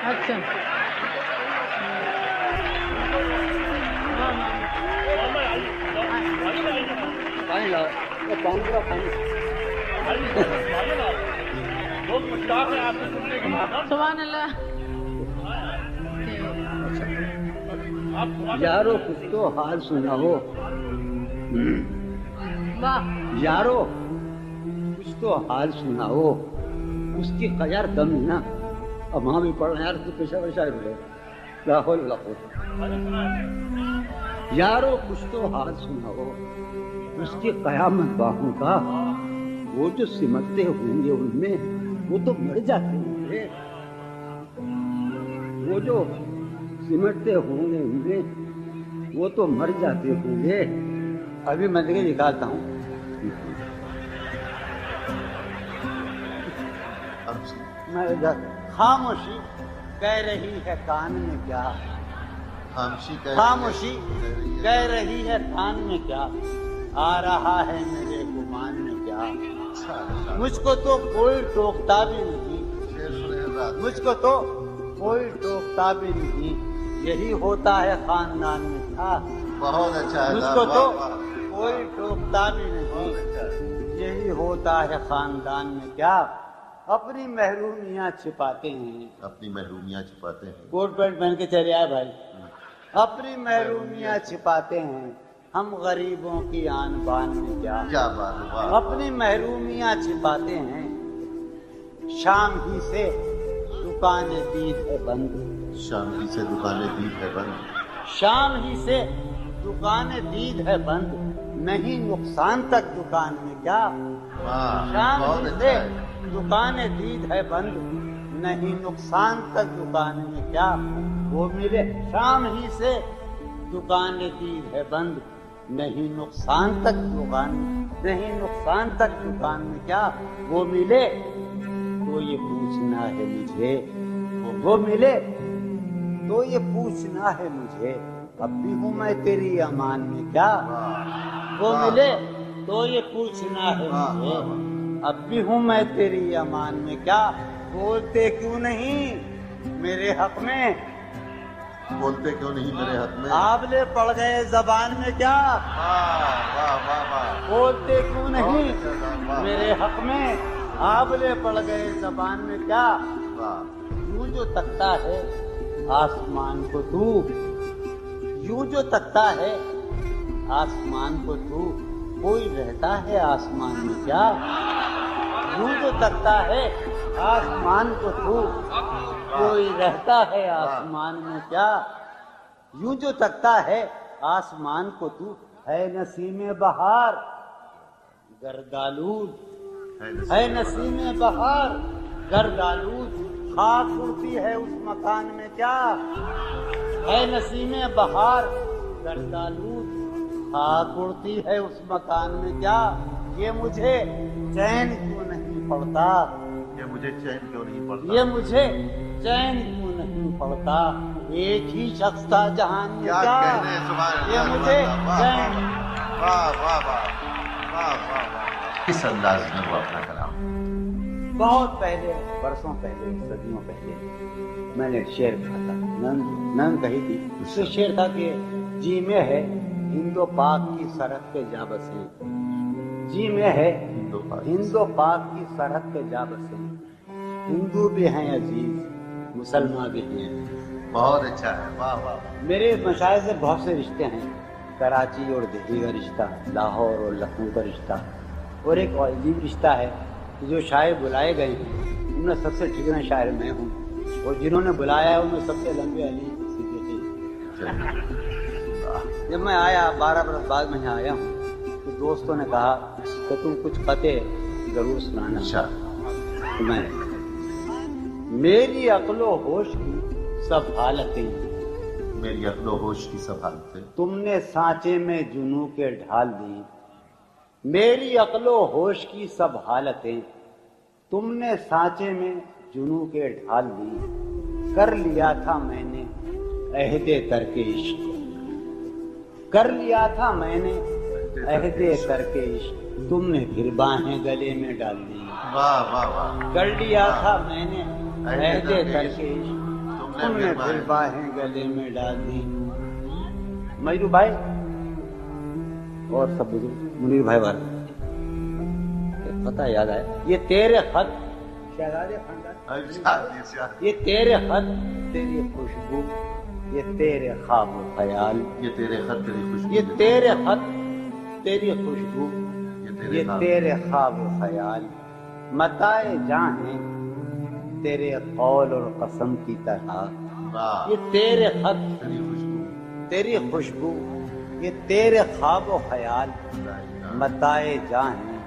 اچھا پانی لاؤ پانی پورا پانی سبحان اللہ یارو کچھ تو حال سناؤ واہ یارو کچھ تو حال سناؤ اس کی یار دم نا اب وہاں بھی پڑھ رہے ہیں یار تو پیشہ ویشہ رہے لاہور یارو کچھ تو حال سناؤ اس کی قیامت باہوں کا وہ جو سمٹتے ہوں گے ان میں وہ تو مر جاتے ہوں گے وہ جو سمٹتے ہوں گے ان میں وہ تو مر جاتے ہوں گے ابھی میں دیکھے نکالتا ہوں خاموشی کہہ رہی ہے کان میں کیا خاموشی کہہ رہی ہے کان میں کیا آ رہا ہے میرے گمان میں کیا مجھ کو تو کوئی ٹوکتا بھی نہیں مجھ کو تو کوئی ٹوکتا بھی نہیں یہی ہوتا ہے خاندان میں کیا بہت اچھا مجھ کو تو کوئی ٹوکتا بھی نہیں یہی ہوتا ہے خاندان میں کیا اپنی محرومیاں چھپاتے ہیں اپنی محرومیاں چھپاتے ہیں کوٹ پینٹ پہن کے چلے آئے بھائی اپنی محرومیاں چھپاتے ہیں ہم غریبوں کی آن بان میں کیا بات ہے اپنی محرومیاں چھپاتے ہیں شام ہی سے دکانیں دید ہے بند شام ہی سے دکانیں دید ہے بند شام ہی سے دکان دید ہے بند، نہیں نقصان تک دکان میں کیا؟ شام ہی سے دکان دید ہے بند، نہیں نقصان تک دکان میں کیا؟ وہ ملے شام ہی سے دکان دید ہے بند، نہیں نقصان تک دکان میں کیا؟ وہ ملے تو یہ پوچھنا ہے مجھے، وہ ملے تو یہ پوچھنا ہے مجھے، اب بھی ہوں میں تیری امان میں کیا؟ وہ ملے تو یہ پوچھنا ہے مجھے، اب بھی ہوں میں تیری امان میں کیا؟ بولتے کیوں نہیں میرے حق میں؟ بولتے کیوں نہیں میرے حق میں؟ آبلے پڑ گئے زبان میں کیا؟ بولتے کیوں نہیں میرے حق میں؟ آبلے پڑ گئے زبان میں کیا؟ یوں جو تکتا ہے آسمان کو تو، یوں جو تکتا ہے آسمان کو تو، کوئی رہتا ہے آسمان میں کیا؟ یوں جو تکتا ہے آسمان کو تو، کوئی رہتا ہے آسمان میں کیا؟ یوں جو تکتا ہے آسمان کو تو، ہے نسیم بہار گردآلود، ہے نسیم بہار گردآلود، خاک اڑتی ہے اس مکان میں کیا؟ ہے نسیم بہار گردآلود، خاک اڑتی ہے اس مکان میں کیا؟ یہ مجھے چین کیوں نہیں پڑتا؟ یہ مجھے چین کیوں نہیں پڑتا؟ یہ مجھے چین کیوں نہیں پڑتا؟ ایک ہی شخص تھا جہان میں کیا؟ یہ مجھے چین۔ واہ واہ واہ واہ واہ واہ، کس انداز میں وہ اپنا کلام؟ بہت پہلے، برسوں پہلے، صدیوں پہلے میں نے ایک شعر کہا تھا، ننگ کہی تھی، اس سے شعر تھا کہ جی میں ہے ہند و پاک کی سرحد پہ جا بسے، جی میں ہے ہند و پاک کی سرحد پہ جا بسے، ہندو بھی ہیں عزیز مسلمان بھی ہیں۔ بہت اچھا ہے، واہ واہ۔ میرے مشاہد سے بہت سے رشتے ہیں، کراچی اور دہلی کا رشتہ، لاہور اور لکھنؤ کا رشتہ، اور ایک عجیب رشتہ ہے جو شاعر بلائے گئے ہیں ان میں سب سے ٹھیکنا شاعر میں ہوں، اور جنہوں نے بلایا ہے ان میں سب سے لمبے علی صدیقی۔ جب میں آیا 12 برس بعد میں یہاں آیا ہوں تو دوستوں نے کہا کہ تم کچھ خطے ضرور سنانا۔ تو میں میری عقل و ہوش کی سب حالتیں، میری عقل و ہوش کی سب حالتیں تم نے سانچے میں جنوں کے ڈھال دی، میری عقل و ہوش کی سب حالتیں تم نے سانچے میں جنوں کے ڈھال دی، کر لیا تھا میں نے عہد ترک عشق، کر لیا تھا میں نے عہد ترک عشق، تم نے پھر باہیں گلے میں ڈال دی۔ واہ واہ واہ، کر لیا تھا میں نے عہد ترک عشق، تم نے پھر باہیں گلے میں ڈال دی۔ مجروح بھائی اور سب بزرگ، منیر بھائی والے، پتہ یاد آیا، یہ تیرے خط شہزادے خاندان، یہ تیرے خط تیری خوشبو، یہ تیرے خواب و خیال، یہ تیرے خط تیری خوشبو، یہ تیرے خط تیری خوشبو، یہ تیرے خواب و خیال، متائے جاں ہیں تیرے قول اور قسم کی طرح، یہ تیرے خط تیری خوشبو، یہ تیرے خواب و خیال، متائے جاں ہیں،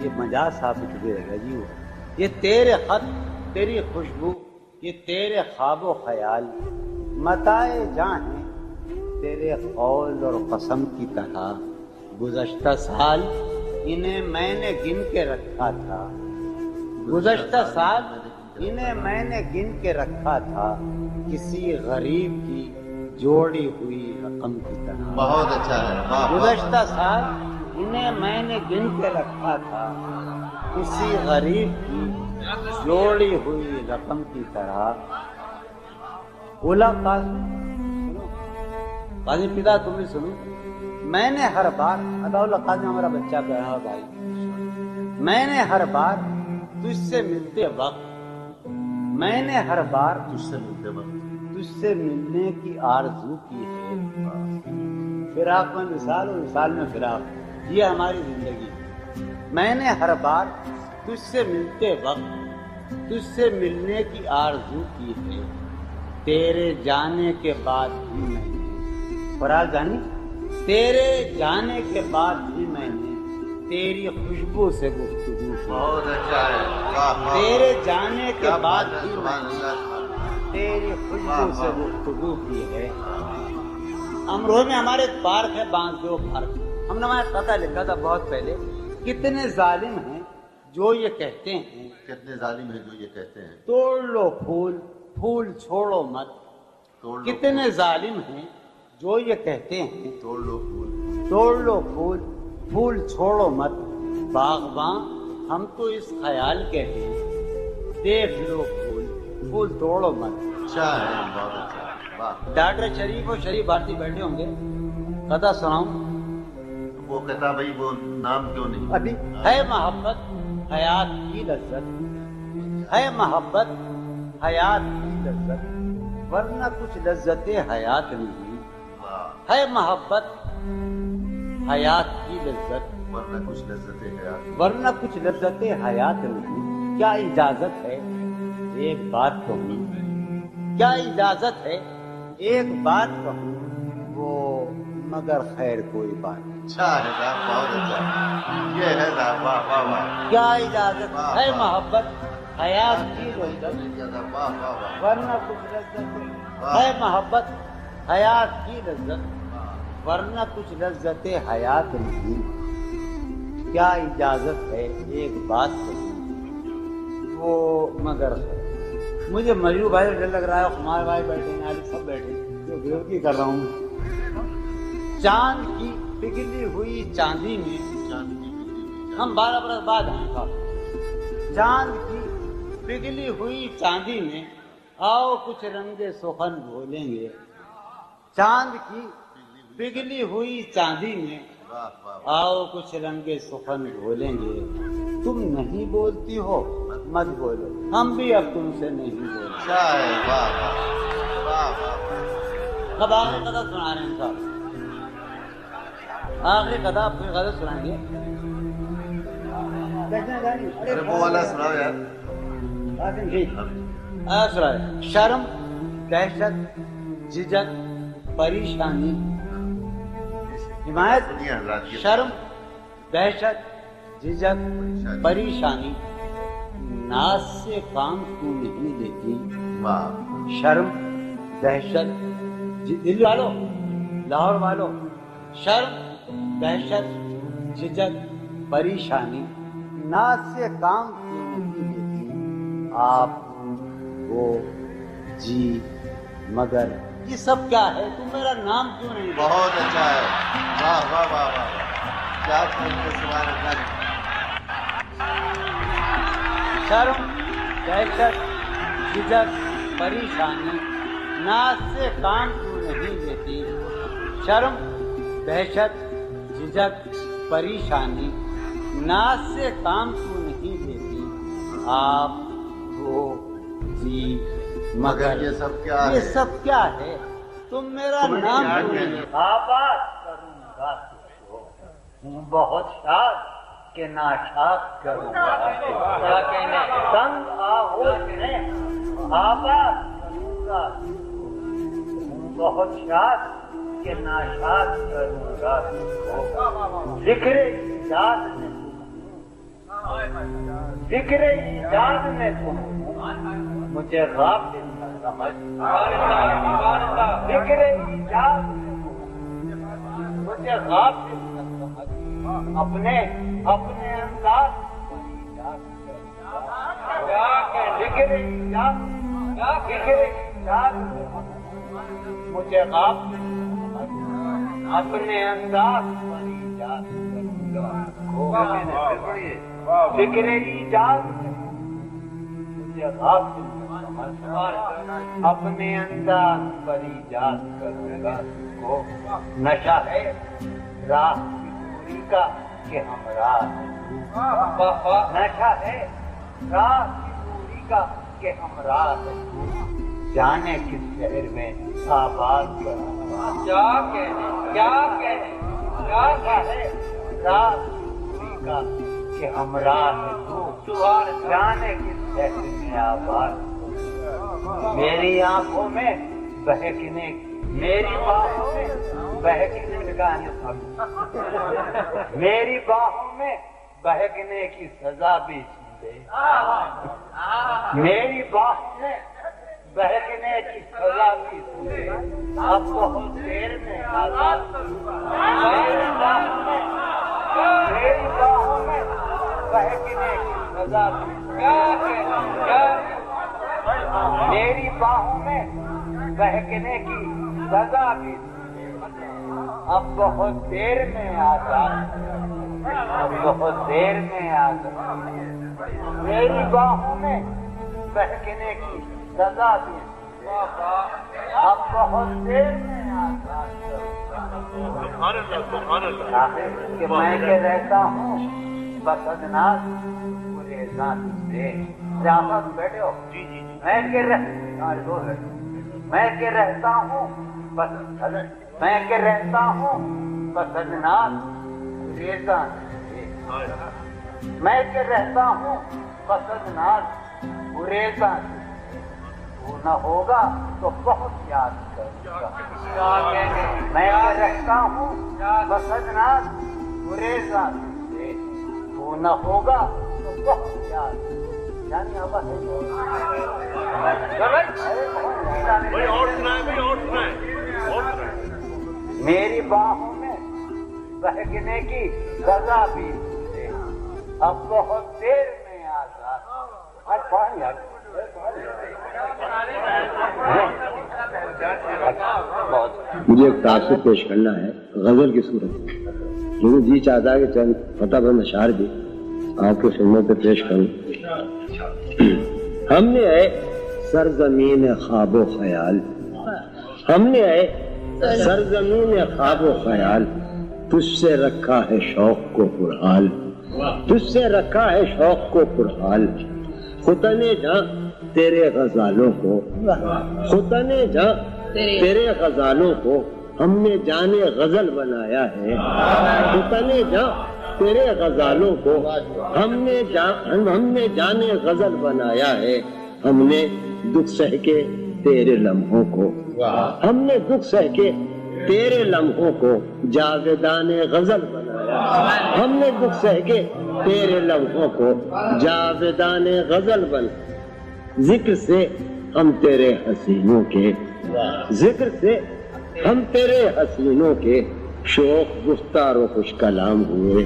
یہ مجاز ثابت ہوئے رجی ہوا، یہ تیرے خط تیری خوشبو، یہ تیرے خواب و خیال، متائے جاں ہیں تیرے قول اور قسم کی طرح، گزشتہ سال انہیں میں نے گن کے رکھا تھا، گزشتہ سال انہیں میں نے گن کے رکھا تھا، کسی غریب کی جوڑی ہوئی رقم کی طرح۔ بہت اچھا ہے، گزشتہ سال انہیں میں نے گن کے رکھا تھا، کسی غریب کی جوڑی ہوئی رقم کی طرح۔ اولا قاضی پتا تم بھی سنو، میں نے ہر بار، عطا اللہ قاضی ہمارا بچہ کہا بھائی، میں نے ہر بار تجھ سے ملتے وقت، میں نے ہر بار تجھ سے ملتے وقت تجھ سے ملنے کی آرزو کی ہے، فراق میں وصال اور وصال میں فراق، یہ ہماری زندگی۔ میں نے ہر بار تجھ سے ملتے وقت تجھ سے ملنے کی آرزو کی ہے، تیرے جانے کے بعد بھی میں نے فراز جانی تیرے جانے کے بعد بھی میں نے تیری خوشبو سے گفتگو کی. بہت اچھا ہے. واہ واہ. تیرے جانے کے کیا بعد بات ہے. بھی میں سبحان نے اللہ. تیری خوشبو واہ سے واہ. گفتگو کی ہے. امروہ میں ہمارے ایک پارک ہے بانسدو پارک. ہم نے وہاں ایک قطعہ لکھا تھا بہت پہلے. کتنے ظالم ہیں جو یہ کہتے ہیں کتنے ظالم ہیں جو یہ کہتے ہیں توڑ لو پھول پھول چھوڑو مت. توڑ لو کتنے ظالم ہیں جو یہ کہتے ہیں توڑ لو پھول. توڑ لو پھول پھول چھوڑو مت. باغباں ہم تو اس خیال کے ہیں دیکھ لو پھول پھول توڑو مت. اچھا ہے. بہت اچھا. واہ. ڈاکٹر شریف اور شریف بھارتی بیٹھے ہوں گے. قطع سناؤں وہ کہتا بھائی وہ نام کیوں نہیں. ابھی ہے محبت حیات کی لذت. ہے محبت حیات کی لذت ورنہ کچھ لذت حیات نہیں. واہ. ہے محبت حیات کی لذت ورنہ کچھ لذت حیات. ورنہ کچھ لذت حیات نہیں. کیا اجازت ہے ایک بات کہوں. کیا اجازت ہے ایک بات کہوں وہ مگر خیر کوئی بات. اچھا ہے صاحب. بہت اچھا. یہ ہے صاحب. واہ واہ واہ. کیا اجازت ہے محبت حیات کی لذت واہ واہ واہ. ورنہ کچھ لذت ہے محبت حیات کی لذت ورنہ کچھ لذت حیات نہیں. کیا اجازت ہے ایک بات کہوں وہ مگر خیر. مجھے مجروح بھائی ڈر لگ رہا ہے. کمار بھائی بیٹھے ہیں علی سب بیٹھے جو بیوقی کر رہا ہوں. چاند کی پگھلی ہوئی چاندی میں ہم 12 برس بعد ہیں صاحب. چاند کی پگھلی ہوئی چاندی میں آؤ کچھ رنگ سخن بولیں گے. چاند کی پگھلی ہوئی چاندی میں واہ واہ. آؤ کچھ رنگ سخن بولیں گے. تم نہیں بولتی ہو مت بولو ہم بھی اب تم سے نہیں بولیں. اچھا ہے. واہ واہ. واہ واہ. اب آخری قطع سنا رہے ہیں صاحب. آخری قطع پھر قطع سنائیں گے. ارے وہ والا سناؤ یار. شرم دہشت جھجک پریشانی. حمایت سنیے حضرات. یہ شرم دہشت جھجک پریشانی ناز سے کام کیوں نہیں لیتی. واہ. شرم دہشت دل والو لاہور والو شرم دہشت جھجک پریشانی ناز سے کام کیوں نہیں لیتی. آپ وہ جی مگر یہ سب کیا ہے. تم میرا نام کیوں نہیں لیتے؟ بہت اچھا ہے. واہ واہ واہ واہ. کیا سبحان اللہ. شرم دہشت جھجک پریشانی ناز سے کام کیوں نہیں لیتی. شرم دہشت جھجک پریشانی ناز سے کام کیوں نہیں لیتی. آپ وہ جی مگر یہ سب کیا یہ ہے. سب کیا ہے. تم میرا نام کیوں نہیں لیتے؟ آباد کروں گا تجھ کو ہوں بہت شاد کہ ناشاد کروں گا. کیا کہنے تنگ آغوش میں آباد کروں گا تجھ کو ہوں بہت شاد کہ ناشاد کروں گا تجھ کو. ذکر ایجاد میں ذکر ایجاد میں تم مجھے غافل نہ سمجھ. ذکر ایجاد میں مجھے غافل نہ سمجھ. اپنے انداز ذکر ایجاد میں مجھے غافل نہ سمجھ. اپنے انداز پر ایجاد کروں گا. ذکر ایجاد مجھے غافل اپنے انداز پر ایجاد کروں گا. نشہ ہے راہ کی دوری کا کہ ہم راہ. نشہ ہے راہ کی دوری کا کہ ہم راہ. جانے کس شہر میں آباد کروں گا. کیا کہنے ہے راہ کی دوری کا کہ ہم راہ. جانے کس شہر میں آباد میری آنکھوں میں بہکنے میری باہوں میں بہکنے میری باہوں میں بہکنے کی سزا بھی سن لے میری باہوں میں بہکنے کی سزا بھی سن لے اب بہت دیر میں میری باہوں میں بہکنے کی سزا بھی میری باہوں میں بہکنے کی سزا بھی اب بہت دیر میں آزاد اب بہت دیر میں آزاد میری باہوں میں بہکنے کی سزا بھی اب بہت دیر میں آزاد کہ میں کہ رہتا ہوں بس ادناس پورے ذات سے بیٹھے ہو میں کہ رہتا ہوں بس میں کہ رہتا ہوں بس ادناس ریزاں میں کہ رہتا ہوں بس ادناس ریزاں وہ نہ ہوگا تو بہت یاد کروں میں کہ رہتا ہوں بس ادناس ریزاں وہ نہ ہوگا تو بہت یاد یعنی میری باہوں میں بہکنے کی سزا بھی اب بہت دیر میں آزاد مجھے ایک تاثر پیش کرنا ہے غزل کی صورت میں جو جی چاہتا ہے کہ چند فتح بند اشعار بھی آپ کے خدمت پہ پیش کروں. ہم نے اے سرزمین خواب و خیال ہم نے اے سرزمین خواب و خیال تجھ سے رکھا ہے شوق کو پرحال تجھ سے رکھا ہے شوق کو پرحال خطنے جہاں تیرے غزالوں کو خطنے جہاں تیرے غزالوں کو ہم نے جانے غزل بنایا ہے خطنے جہاں تیرے غزالوں کو ہم نے جانے غزل بنایا ہے ہم نے دکھ سہ کے تیرے لمحوں کو ہم نے دکھ سہ کے تیرے لمحوں کو جاویدان غزل بنایا ہم نے دکھ سہ کے تیرے لمحوں کو جاویدان غزل بنایا ذکر سے ہم تیرے حسینوں کے ذکر سے ہم تیرے حسینوں کے شوق گفتار و خوش کلام ہوئے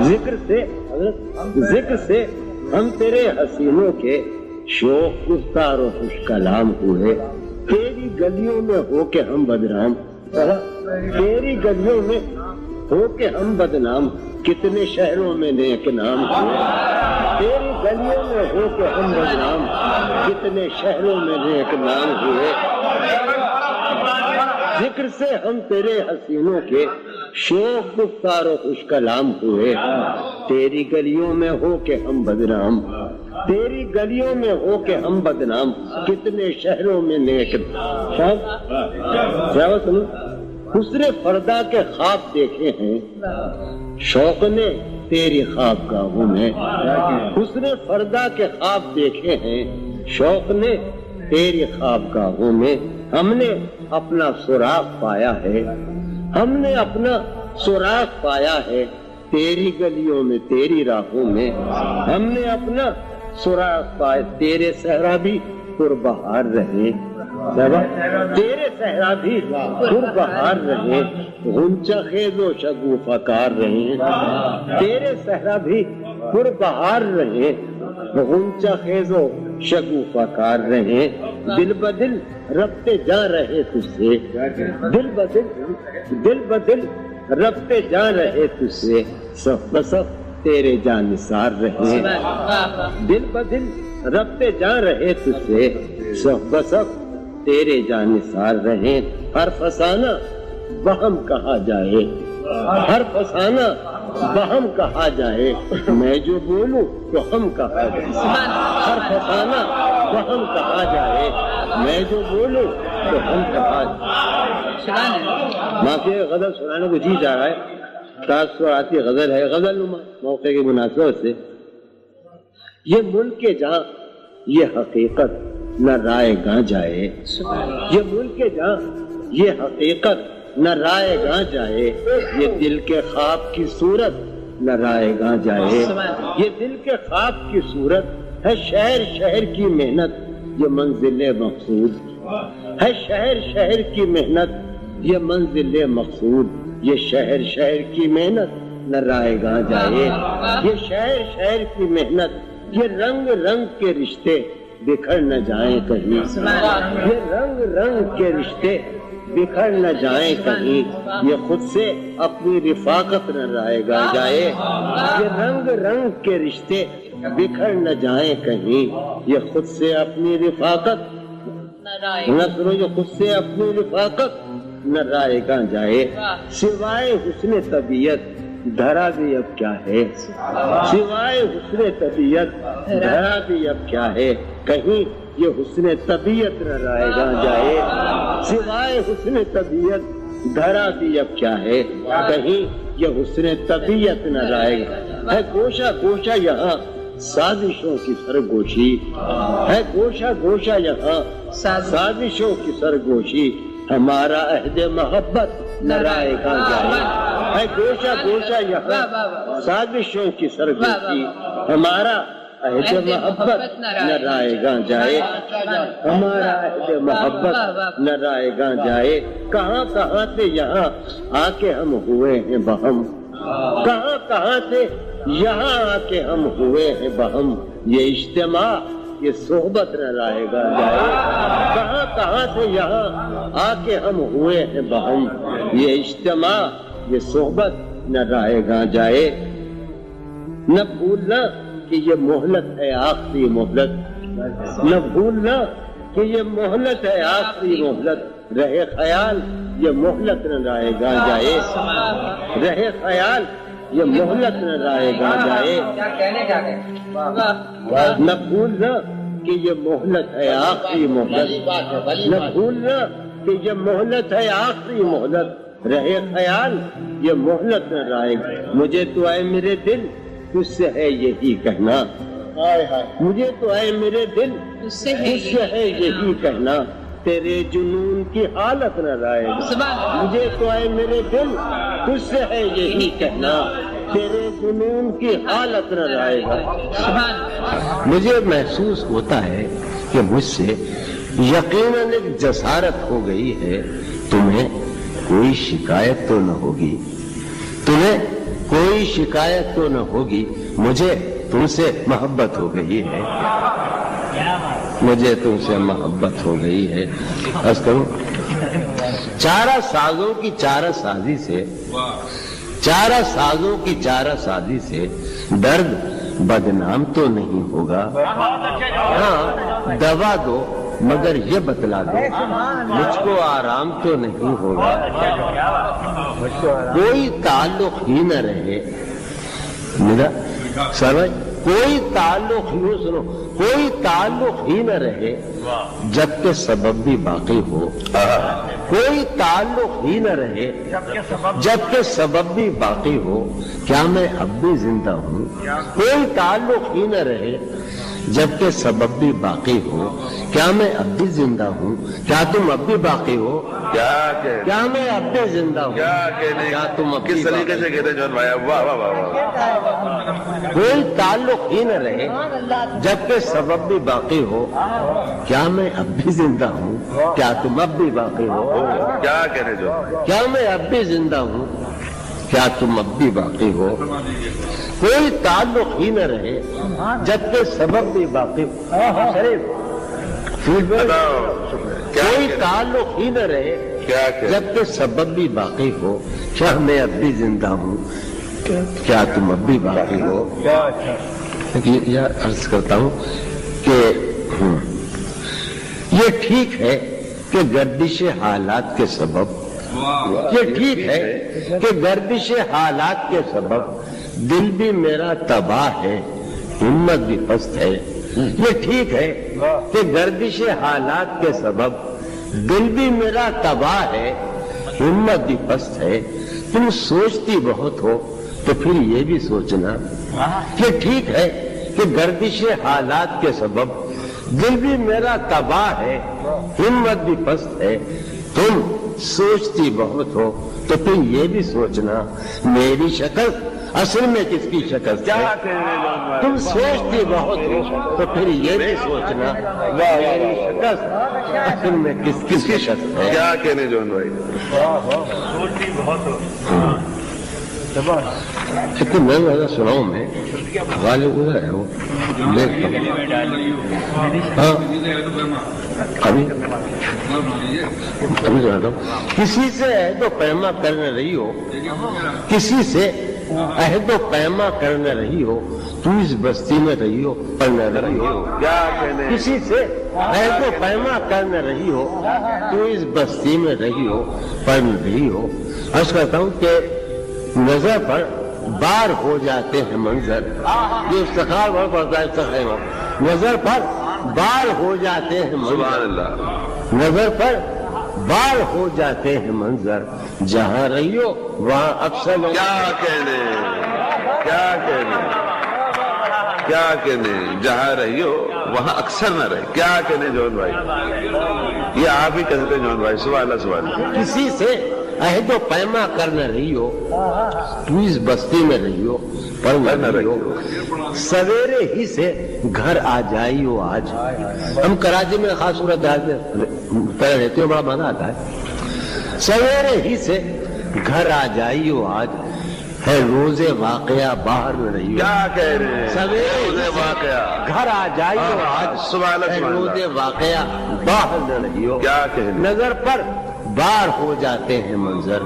ذکر سے ہم تیرے حسینوں کے شوق گفتار و خوش کلام ہوئے تیری گلیوں میں ہو کے ہم بدنام تیری گلیوں میں ہو کے ہم بدنام کتنے شہروں میں نیک نام ہوئے تیری گلیوں میں ہو کے ہم بدنام کتنے شہروں میں نیک نام ہوئے ذکر سے ہم تیرے حسینوں کے شوق گفتار و خوش کلام ہوئے تیری گلیوں میں ہو کے ہم بدنام تیری گلیوں میں ہو کے ہم بدنام کتنے شہروں میں نیک حسن فردا کے خواب دیکھے ہیں شوق نے تیری خواب گاہوں میں حسن فردا کے خواب دیکھے ہیں شوق نے تیری خواب گاہوں میں ہم نے اپنا سراغ پایا ہے ہم نے اپنا سراغ پایا ہے تیری گلیوں میں تیری راہوں میں ہم نے اپنا سراغ پایا تیرے صحرا بھی پربہار رہے تیرے صحرا بھی پربہار رہے غنچہ خیز و شگوفہ کار رہے تیرے صحرا بھی پربہار رہے غنچہ خیز و شگوفہ کار رہے دل بدل ربتے جا رہے تجھ سے دل بدل ربتے جا رہے تجھ سے صف بصف تیرے جانثار رہے دل بدل ربتے جا رہے تجھ سے صف بصف تیرے جانثار رہے ہر فسانہ بہم کہا جائے ہر فسانہ بہم کہا جائے میں جو بولوں تو ہم کہا جائے ہر فسانہ بہم کہا جائے میں جو بولوں تو ہم کہا جائے ماں کے غزل سنانے کو جی جا رہا ہے تاثراتی غزل ہے غزل نما موقع کی مناسبت سے یہ ملک کے جہاں یہ حقیقت نہ رائے گاں جائے، یہ ملک جہاں یہ حقیقت نہ رائے گاں جائے، یہ دل کے خواب کی صورت نہ رائے گاں جائے، یہ دل کے خواب کی صورت ہے شہر شہر کی محنت یہ منزل مقصود ہے، شہر شہر کی محنت یہ منزل مقصود، یہ شہر شہر کی محنت نہ رائے گاں جائے، یہ شہر شہر کی محنت، یہ رنگ رنگ کے رشتے بکھر نہ جائیں کہیں، یہ رنگ رنگ کے رشتے بکھر نہ جائیں کہیں، یہ خود سے اپنی رفاقت نہ رائے گاں جائے، یہ رنگ رنگ کے رشتے بکھر نہ جائیں کہیں، یہ خود سے اپنی رفاقت نہ کرو، یہ خود سے اپنی رفاقت نہ رائے گاں جائے، سوائے حسن طبیعت دھرا بھی اب کیا ہے، سوائے حسن طبیعت دھرا بھی اب کیا ہے، کہیں یہ حسن طبیعت نہ رائے گاں جائے، سوائے حسن طبیعت دھرا بھی اب کیا ہے، کہیں یہ حسن طبیعت نہ رائے گا، ہے گوشہ گوشہ یہاں سازشوں کی سرگوشی، ہے گوشہ گوشہ یہاں سازشوں کی سرگوشی، ہمارا عہد محبت نہ رائے گاں جائے، ہے گوشہ گوشہ یہاں سازشوں کی سرگوشی، ہمارا عہد محبت نہ رائے گاں جائے، ہمارا عہد محبت نہ رائے گاں جائے، کہاں کہاں سے یہاں آ کے ہم ہوئے ہیں بہم، کہاں کہاں سے یہاں آ کے ہم ہوئے ہیں بہم، یہ اجتماع یہ صحبت نہ رائے گاں جائے، کہاں کہاں سے یہاں آ کے ہم ہوئے ہیں بہم، یہ اجتماع یہ صحبت نہ رائے گاں جائے، نہ بھولنا کہ یہ مہلت ہے آخری مہلت، نہ بھولنا کہ یہ مہلت ہے آخری مہلت، رہے خیال یہ مہلت نہ رائے گاں جائے، رہے خیال یہ مہلت نہ رائے گاں جائے، نہ بھولنا کہ یہ مہلت ہے آخری مہلت، نہ بھولنا کہ یہ مہلت ہے آخری مہلت، رہے خیال یہ مہلت نہ رائے گا، مجھے تو اے میرے دل تجھ سے ہے یہی کہنا، مجھے تو اے میرے دل تجھ سے ہے یہی کہنا، تیرے جنون کی حالت نہ رائے گا، مجھے تو اے میرے دل تجھ سے ہے یہی کہنا، تیرے جنون کی حالت نہ رائے گا، مجھے محسوس ہوتا ہے کہ مجھ سے یقیناً ایک جسارت ہو گئی ہے، تمہیں کوئی شکایت تو نہ ہوگی، تمہیں کوئی شکایت تو نہ ہوگی، مجھے تم سے محبت ہو گئی ہے، مجھے تم سے محبت ہو گئی ہے، عرض کروں چارہ سازوں کی چارہ سازی سے، چارہ سازوں کی چارہ سازی سے درد بدنام تو نہیں ہوگا، ہاں دوا دو مگر یہ بتلا دو مجھ کو آرام تو نہیں ہوگا، کوئی تعلق ہی نہ رہے میرا سمجھ، کوئی تعلق ہی سنو، کوئی تعلق ہی نہ رہے جبکہ سبب بھی باقی ہو، کوئی تعلق ہی نہ رہے جبکہ سبب بھی باقی ہو، کیا میں اب بھی زندہ ہوں، کوئی تعلق ہی نہ رہے جبکہ سبب بھی باقی ہو، کیا میں اب بھی زندہ ہوں، کیا تم اب بھی باقی ہو، کیا میں اب بھی زندہ ہوں، کیا تم اب کس طریقے سے کہتے جون بھائی، واہ واہ واہ واہ، کوئی تعلق ہی نہ رہے جبکہ سبب بھی باقی ہو، کیا میں اب بھی زندہ ہوں، کیا تم اب بھی باقی ہو، کیا کہتے جو، کیا میں اب بھی زندہ ہوں، کیا تم اب بھی باقی ہو، کوئی تعلق ہی نہ رہے جبکہ سبب بھی باقی ہو، کوئی تعلق ہی نہ رہے جبکہ سبب بھی باقی ہو، کیا میں اب بھی زندہ ہوں، کیا تم اب بھی باقی ہو، یہ عرض کرتا ہوں کہ یہ ٹھیک ہے کہ گردش حالات کے سبب، یہ ٹھیک ہے کہ گردش حالات کے سبب دل بھی میرا تباہ ہے، ہمت بھی پست ہے، یہ ٹھیک ہے کہ گردش حالات کے سبب دل بھی میرا تباہ ہے، ہمت بھی پست ہے، تم سوچتی بہت ہو تو پھر یہ بھی سوچنا، یہ ٹھیک ہے کہ گردش حالات کے سبب دل بھی میرا تباہ ہے، ہمت بھی پست ہے، تم سوچتی بہت ہو تو تم یہ بھی سوچنا میری شکل اصل میں کس کی شکل ہے؟ تم سوچتی بہت ہو تو پھر یہ بھی سوچنا میری شکل اصل میں کس کی شکل ہے؟ کیا کہنے جون بھائی؟ سوچتی بہت ہو. میں زیادہ سناؤں میں غالب ادھر ہے وہ دیکھتا ہوں. ہاں ابھی سناتا ہوں. کسی سے عہد و پیما کرنے رہی ہو، کسی سے عہد و پیما کرنے رہی ہو، تو اس بستی میں رہی ہو پڑھنے رہی ہو. کیا کہنے؟ کسی سے عہد و پیما کرنے رہی ہو، تو اس بستی میں رہی ہو پڑھ رہی ہو. عرض کرتا ہوں کہ نظر پر بار ہو جاتے ہیں منظر، یہ افتخار بڑھ پڑتا ہے افتخار. نظر پر بار ہو جاتے ہیں سبحان منظر، اللہ. نظر پر بار ہو جاتے ہیں منظر، جہاں رہی ہو وہاں اکثر کیا کہنے؟ کیا کہنے؟ کیا کہنے؟ جہاں رہی ہو وہاں اکثر نہ رہے. کیا کہنے جون بھائی؟ یہ آپ ہی کہتے ہیں جون بھائی. سوال سوال. کسی سے عہد و پیما کرنے رہی ہو، تو اس بستی میں رہی ہو پڑھ رہی ہو، سویرے ہی سے گھر آ جائی ہو. آج ہم کراچی میں خاص صورت پہلے رہتے ہو، بڑا مزہ آتا ہے. سویرے ہی سے گھر آ جائی ہو، آج ہے روز واقعہ باہر نہ رہی ہو. کیا کہہ رہے ہیں؟ سویرے واقعہ گھر آ جائی ہو، آج سوال ہے سوال. روز واقعہ باہر نہ رہی ہو. کیا کہنے؟ نظر پر بار ہو جاتے ہیں منظر،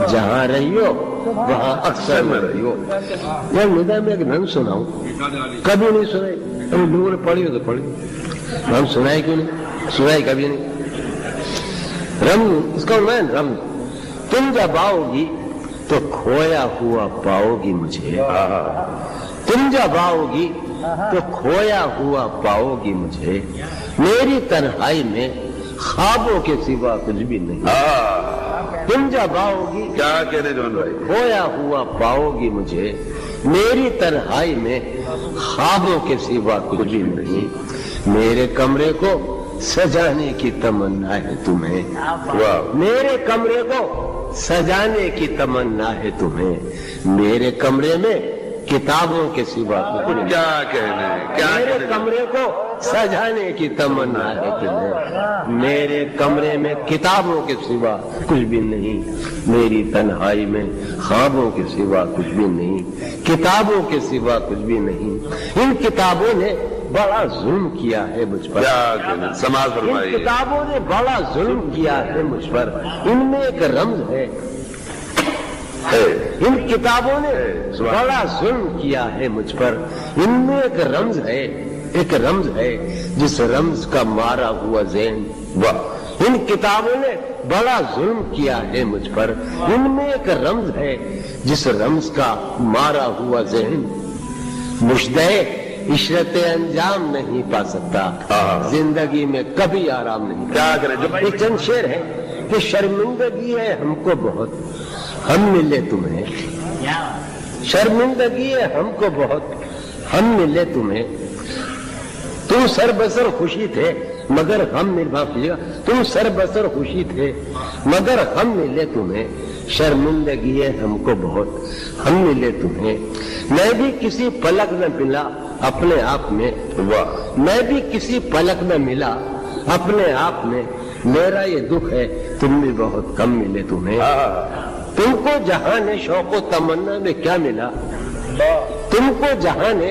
جہاں رہی ہو وہاں اکثر نہ رہی ہو. میں مدعا میں ایک نظم سناؤں، کبھی نہیں سنائی. ہم لوگوں نے پڑھی ہو تو پڑھی، ہم سنائے کیوں نہیں؟ سنائی کبھی نہیں. رمز، اس کا عنوان رمز. تم جب آؤ گی تو کھویا ہوا پاؤ گی مجھے، تم جب آؤ گی تو کھویا ہوا پاؤ گی مجھے، میری تنہائی میں خوابوں کے سوا کچھ بھی نہیں. تم جب آؤ گی کیا کہنے جون بھائی؟ کھویا ہوا پاؤ گی مجھے، میری تنہائی میں خوابوں کے سوا کچھ بھی نہیں. میرے کمرے کو سجانے کی تمنا ہے تمہیں، میرے کمرے کو سجانے کی تمنا ہے تمہیں، میرے کمرے میں کتابوں کے سوا کچھ نہیں. کیا کہنے؟ کیا میرے کہنے؟ کمرے کو سجانے کی تمنا ہے تمہیں، میرے کمرے میں کتابوں کے سوا کچھ بھی نہیں. میری تنہائی میں خوابوں کے سوا کچھ بھی نہیں، کتابوں کے سوا کچھ بھی نہیں. ان کتابوں نے بڑا ظلم کیا ہے مجھ پر، کیا کہنے؟ سماج ان فرمائیے. کتابوں نے بڑا ظلم کیا ہے مجھ پر. ان میں ایک رمز ہے، ان کتابوں نے بڑا ظلم کیا ہے مجھ پر. ان میں ایک رمز ہے، ایک رمز ہے جس رمز کا مارا ہوا ذہن. ان کتابوں نے بڑا ظلم کیا ہے مجھ پر. ان میں ایک رمز ہے جس رمز کا مارا ہوا ذہن. مشدہ عشرت انجام نہیں پا سکتا، زندگی میں کبھی آرام نہیں. کیا کریں جو ایک چند شعر ہے کہ شرمندگی ہے ہم کو بہت، ہم ملے تمہیں. شرمندگی ہے ہم کو بہت، ہم ملے تمہیں. تم سر بسر خوشی تھے مگر ہم مل، معاف کیجیے گا، تم سر بسر خوشی تھے مگر ہم ملے تمہیں. شرمندگی ہے ہم کو بہت، ہم ملے تمہیں. میں بھی کسی پلک نہ ملا اپنے آپ میں، میں بھی کسی پلک نہ ملا اپنے آپ میں. میرا یہ دکھ ہے تم بھی بہت کم ملے تمہیں. تم کو جہان شوق و تمنا میں کیا ملا، تم کو جہان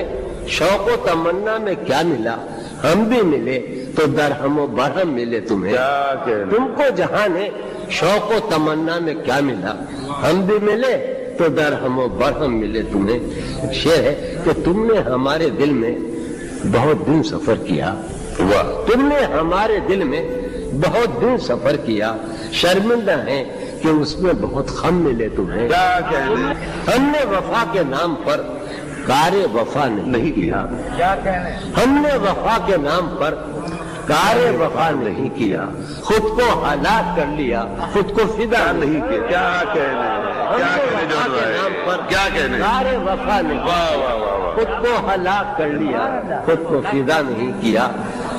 شوق و تمنا میں کیا ملا. ہم بھی ملے تو درہم و برہم ملے تمہیں. تم کو جہان شوق و تمنا میں کیا ملا، ہم بھی ملے تو درہم و برہم ملے تمہیں. شعر ہے کہ تم نے ہمارے دل میں بہت دن سفر کیا، تم نے ہمارے دل میں بہت دن سفر کیا. شرمندہ ہیں کہ اس میں بہت غم ملے تمہیں. ہم نے وفا کے نام پر کار وفا نہیں کیا، ہم نے وفا کے نام پر کار وفا نہیں کیا. خود کو ہلاک کر لیا، خود کو فدا نہیں کیا. کیا کہنے؟ کیا کہنے جو نام پر کیا کہنے؟ کار وفا نہیں، خود کو ہلاک کر لیا، خود کو فدا نہیں کیا.